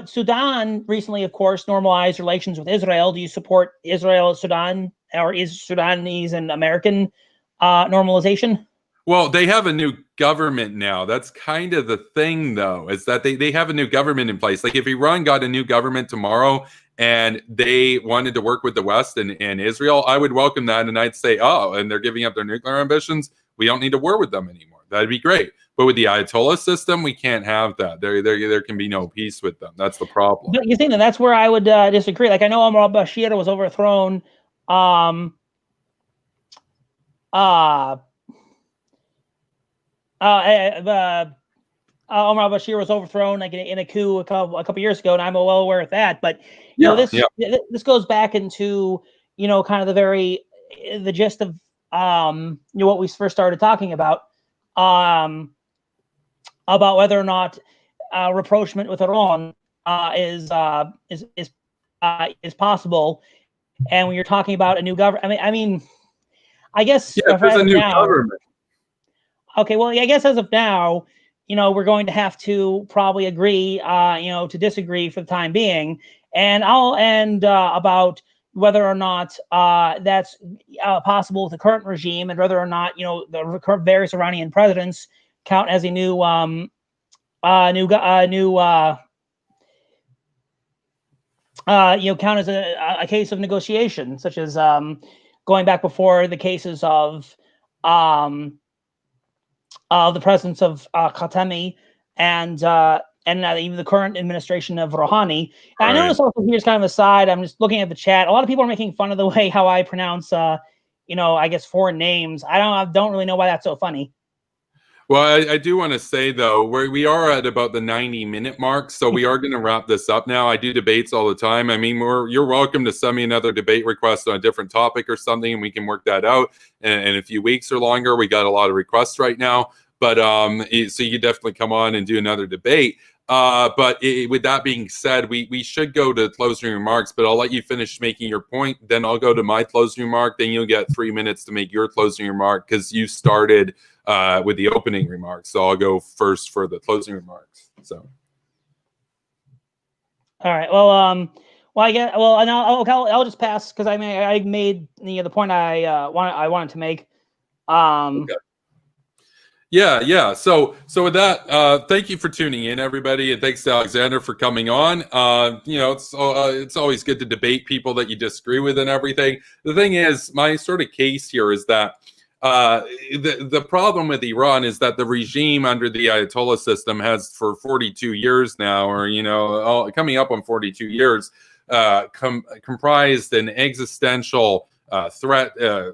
Sudan recently, of course, normalized relations with Israel. Do you support Israel, Sudan, or is Sudanese and American normalization? Well, they have a new government now. That's kind of the thing, though, is that they have a new government in place. Like, if Iran got a new government tomorrow and they wanted to work with the West and Israel, I would welcome that. And I'd say, oh, and they're giving up their nuclear ambitions, we don't need to war with them anymore. That'd be great. But with the Ayatollah system, we can't have that. There can be no peace with them. That's the problem. But you think that that's where I would disagree. Like, I know Omar al-Bashir was overthrown. Omar al-Bashir was overthrown like in a coup a couple years ago, and I'm well aware of that. But this goes back into kind of the gist of what we first started talking about whether or not rapprochement with Iran is possible. And when you're talking about a new government, I guess there's a new government. Okay, well, I guess as of now, we're going to have to probably agree, to disagree for the time being. and I'll end about whether or not that's possible with the current regime, and whether or not the current various Iranian presidents count as a new count as a case of negotiation, such as going back before the cases of the presidents of Khatami and even the current administration of Rouhani. And I notice also, here's kind of a side, I'm just looking at the chat. A lot of people are making fun of the way how I pronounce, I guess, foreign names. I don't really know why that's so funny. Well, I do want to say, though, we are at about the 90-minute mark, so we are going to wrap this up now. I do debates all the time. I mean, you're welcome to send me another debate request on a different topic or something, and we can work that out in a few weeks or longer. We got a lot of requests right now, but so you definitely come on and do another debate. But with that being said, we should go to closing remarks, but I'll let you finish making your point. Then I'll go to my closing remark. Then you'll get 3 minutes to make your closing remark because you started with the opening remarks. So I'll go first for the closing remarks. So. All right. Well, I'll just pass because I made the point I wanted to make. Okay. Yeah. So with that, thank you for tuning in, everybody, and thanks to Alexander for coming on. It's always good to debate people that you disagree with and everything. The thing is, my sort of case here is that the problem with Iran is that the regime under the Ayatollah system has for 42 years now, or coming up on 42 years, comprised an existential threat to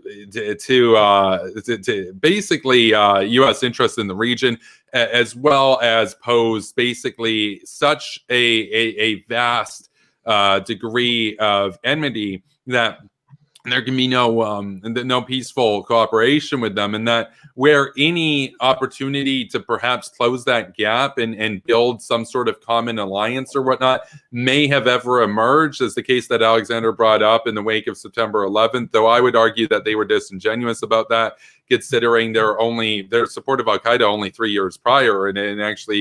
basically U.S. interests in the region, as well as pose basically such a vast degree of enmity that there can be no peaceful cooperation with them, and that where any opportunity to perhaps close that gap and build some sort of common alliance or whatnot may have ever emerged, as the case that Alexander brought up in the wake of September 11th, though I would argue that they were disingenuous about that, considering their support of Al-Qaeda only 3 years prior, and actually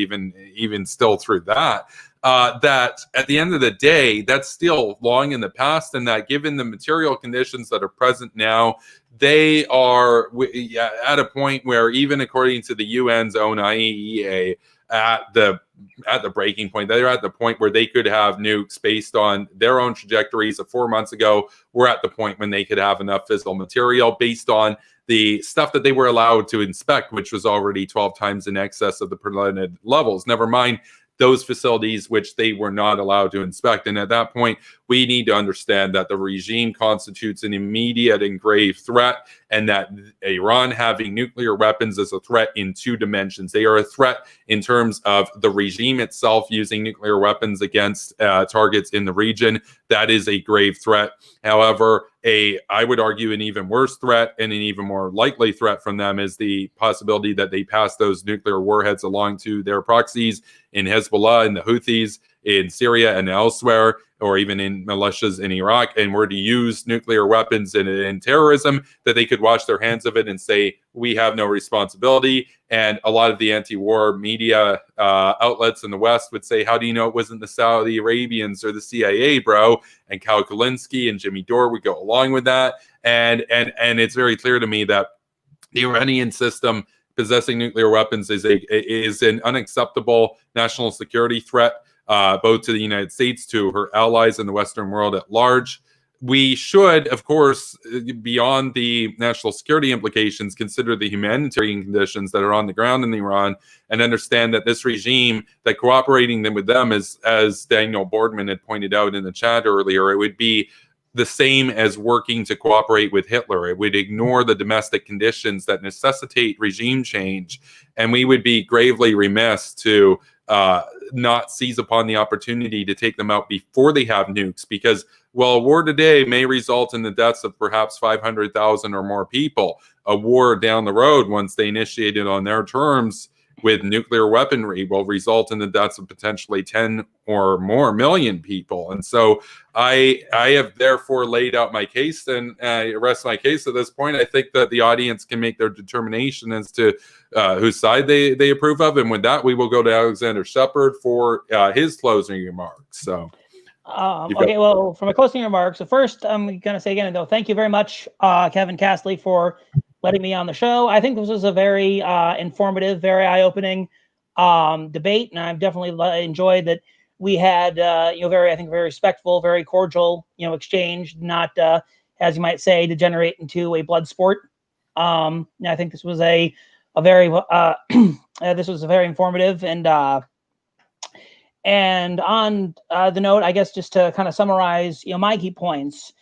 even still through that. That at the end of the day, that's still long in the past, and that given the material conditions that are present now, they are at a point where, even according to the UN's own IAEA, at the breaking point, they're at the point where they could have nukes based on their own trajectories of 4 months ago. We're at the point when they could have enough fissile material based on the stuff that they were allowed to inspect, which was already 12 times in excess of the permitted levels. Never mind those facilities which they were not allowed to inspect. And at that point, we need to understand that the regime constitutes an immediate and grave threat, and that Iran having nuclear weapons is a threat in two dimensions. They are a threat in terms of the regime itself using nuclear weapons against targets in the region. That is a grave threat. However, I would argue an even worse threat and an even more likely threat from them is the possibility that they pass those nuclear warheads along to their proxies in Hezbollah and the Houthis in Syria and elsewhere, or even in militias in Iraq, and were to use nuclear weapons in terrorism, that they could wash their hands of it and say, we have no responsibility. And a lot of the anti-war media outlets in the West would say, how do you know it wasn't the Saudi Arabians or the CIA, bro? And Cal Kulinski and Jimmy Dore would go along with that. And it's very clear to me that the Iranian system possessing nuclear weapons is an unacceptable national security threat, both to the United States, to her allies, and the Western world at large. We should, of course, beyond the national security implications, consider the humanitarian conditions that are on the ground in Iran, and understand that this regime, that cooperating with them, as Daniel Boardman had pointed out in the chat earlier, it would be the same as working to cooperate with Hitler. It would ignore the domestic conditions that necessitate regime change, and we would be gravely remiss to not seize upon the opportunity to take them out before they have nukes, because while a war today may result in the deaths of perhaps 500,000 or more people, a war down the road, once they initiate it on their terms with nuclear weaponry, will result in the deaths of potentially 10 or more million people. And so I have therefore laid out my case, and I rest my case at this point. I think that the audience can make their determination as to whose side they approve of. And with that, we will go to Alexander Shepard for his closing remarks. So, Okay, well, for my closing remarks, so first I'm going to say again, though, thank you very much, Kevin Castley, for letting me on the show. I think this was a very informative, very eye-opening debate, and I've definitely enjoyed that we had, very respectful, very cordial, exchange, not, as you might say, degenerate into a blood sport. I think this was a very, this was a very informative and on the note, I guess just to kind of summarize, my key points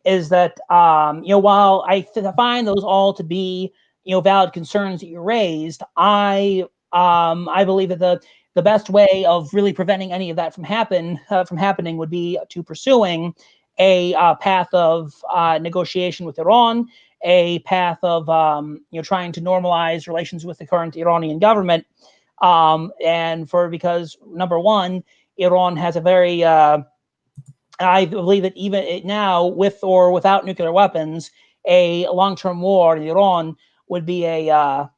is that, while I find those all to be, valid concerns that you raised, I believe that the best way of really preventing any of that from happening would be to pursuing a path of negotiation with Iran, a path of trying to normalize relations with the current Iranian government. Because number one, Iran has a very, I believe that even now, with or without nuclear weapons, a long-term war in Iran would be a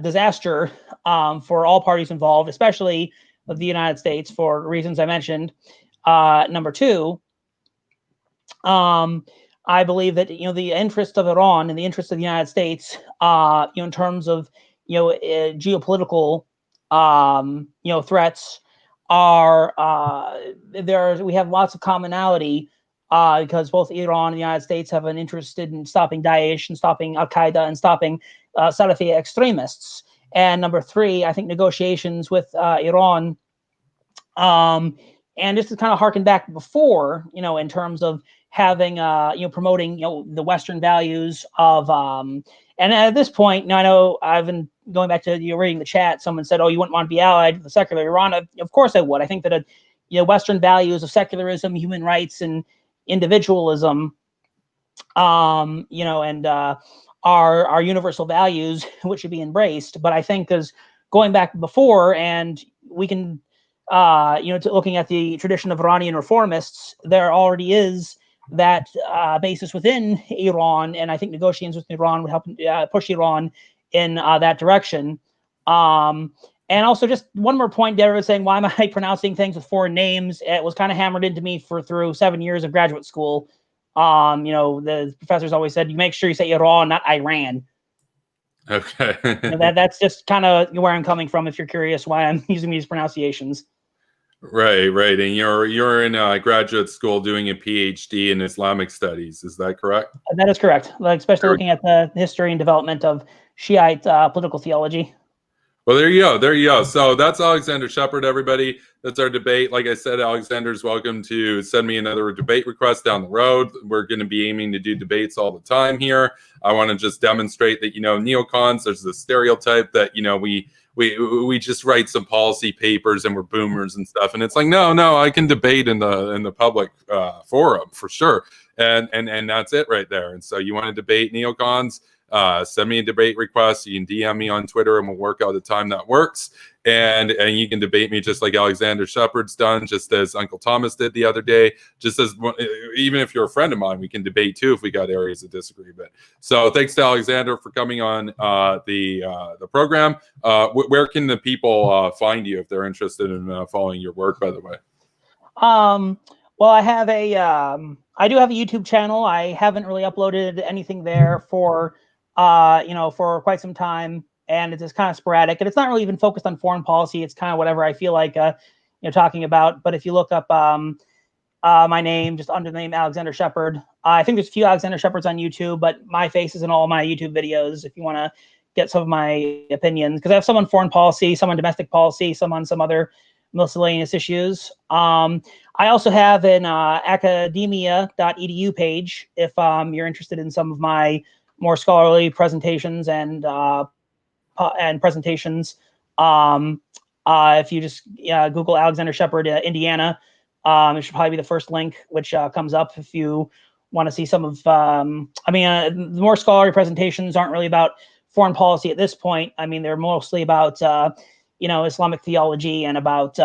disaster for all parties involved, especially the United States, for reasons I mentioned. Number two, I believe that the interest of Iran and the interest of the United States, in terms of geopolitical threats are we have lots of commonality because both Iran and the United States have an interest in stopping Daesh and stopping Al Qaeda and stopping Salafi extremists. And number three, I think negotiations with Iran. And just to kind of harken back before, in terms of having, promoting, the Western values of, and at this point, I know I've been going back to reading the chat. Someone said, "Oh, you wouldn't want to be allied with the secular Iran." Of course I would. I think that, Western values of secularism, human rights, and individualism, and are universal values which should be embraced. But I think as going back before, and we can, looking at the tradition of Iranian reformists, there already is that basis within Iran, and I think negotiations with Iran would help push Iran in that direction. And also, just one more point, Deborah was saying, why am I pronouncing things with foreign names? It was kind of hammered into me through 7 years of graduate school. The professors always said, you make sure you say Iran, not Iran. Okay. That's just kind of where I'm coming from, if you're curious why I'm using these pronunciations. Right. And you're in graduate school doing a PhD in Islamic studies. Is that correct? That is correct. Especially looking at the history and development of Shiite political theology. Well, there you go. So that's Alexander Shepard, everybody. That's our debate. Like I said, Alexander's welcome to send me another debate request down the road. We're going to be aiming to do debates all the time here. I want to just demonstrate that, neocons, there's this stereotype that, we just write some policy papers and we're boomers and stuff. And it's like, no, I can debate in the public forum for sure. And that's it right there. And so you want to debate neocons, send me a debate request. You can DM me on Twitter and we'll work out a time that works. And you can debate me just like Alexander Shepard's done, just as Uncle Thomas did the other day. Just as even if you're a friend of mine, we can debate too if we got areas of disagreement. So thanks to Alexander for coming on the program. Where can the people find you if they're interested in following your work? By the way. Well, I have I do have a YouTube channel. I haven't really uploaded anything there for quite some time, and it's just kind of sporadic, and it's not really even focused on foreign policy. It's kind of whatever I feel like, talking about. But if you look up my name, just under the name Alexander Shepard, I think there's a few Alexander Shepards on YouTube, but my face is in all my YouTube videos if you want to get some of my opinions, because I have some on foreign policy, some on domestic policy, some on some other miscellaneous issues. I also have an academia.edu page if you're interested in some of my more scholarly presentations and presentations. If you just Google Alexander Shepard, Indiana, it should probably be the first link which comes up if you want to see some of. The more scholarly presentations aren't really about foreign policy at this point. They're mostly about Islamic theology and about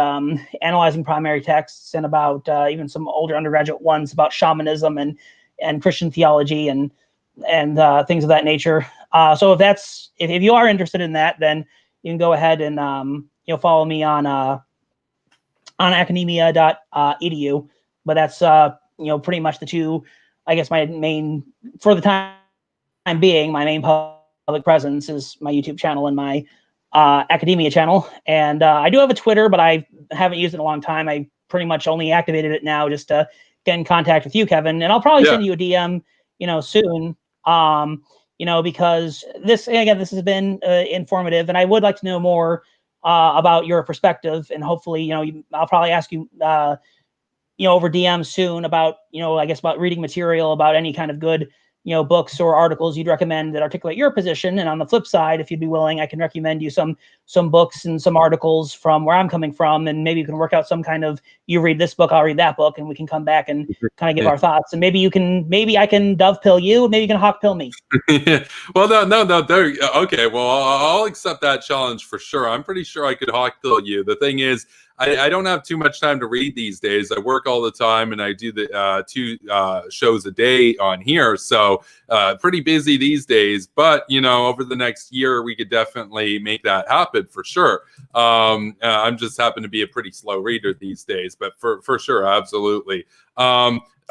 analyzing primary texts and about even some older undergraduate ones about shamanism and Christian theology and things of that nature. So if you are interested in that, then you can go ahead and follow me on on academia.edu. But that's pretty much the two, I guess, my main, for the time being, my main public presence is my YouTube channel and my academia channel. And I do have a Twitter, but I haven't used it in a long time. I pretty much only activated it now just to get in contact with you, Kevin. And I'll probably send you a DM, soon. Because this has been informative, and I would like to know more about your perspective. And hopefully, I'll probably ask you, over DM soon about, I guess, about reading material, about any kind of good, books or articles you'd recommend that articulate your position. And on the flip side, if you'd be willing, I can recommend you some books and some articles from where I'm coming from, and maybe you can work out some kind of, you read this book, I'll read that book, and we can come back and kind of give our thoughts. And maybe I can dovetail you, maybe you can hawkpill me. Well, no. There. Okay. Well, I'll accept that challenge for sure. I'm pretty sure I could hawkpill you. The thing is, I don't have too much time to read these days. I work all the time, and I do the 2 shows a day on here, so pretty busy these days. But over the next year, we could definitely make that happen for sure. I'm just happen to be a pretty slow reader these days, but for sure, absolutely.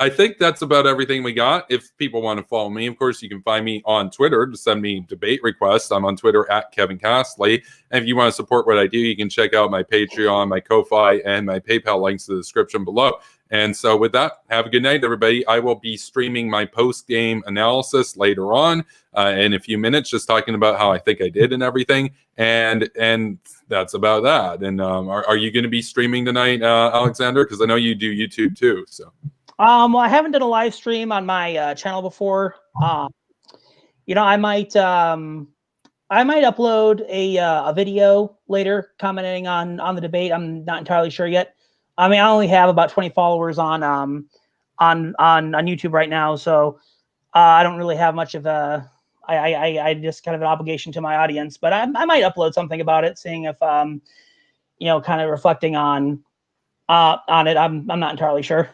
I think that's about everything we got. If people want to follow me, of course, you can find me on Twitter to send me debate requests. I'm on Twitter at Kevin Castley. And if you want to support what I do, you can check out my Patreon, my Ko-Fi, and my PayPal links in the description below. And so with that, have a good night, everybody. I will be streaming my post-game analysis later on in a few minutes, just talking about how I think I did and everything. And that's about that. And are you going to be streaming tonight, Alexander? Because I know you do YouTube too, so. Well, I haven't done a live stream on my channel before. I might upload a video later commenting on the debate. I'm not entirely sure yet. I mean, I only have about 20 followers on YouTube right now, so I don't really have much of a. I just kind of an obligation to my audience, but I might upload something about it, seeing if kind of reflecting on it. I'm not entirely sure.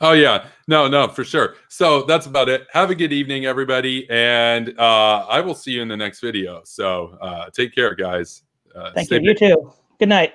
Oh, yeah. No, for sure. So that's about it. Have a good evening, everybody. And I will see you in the next video. So take care, guys. Thank you. You too. Good night.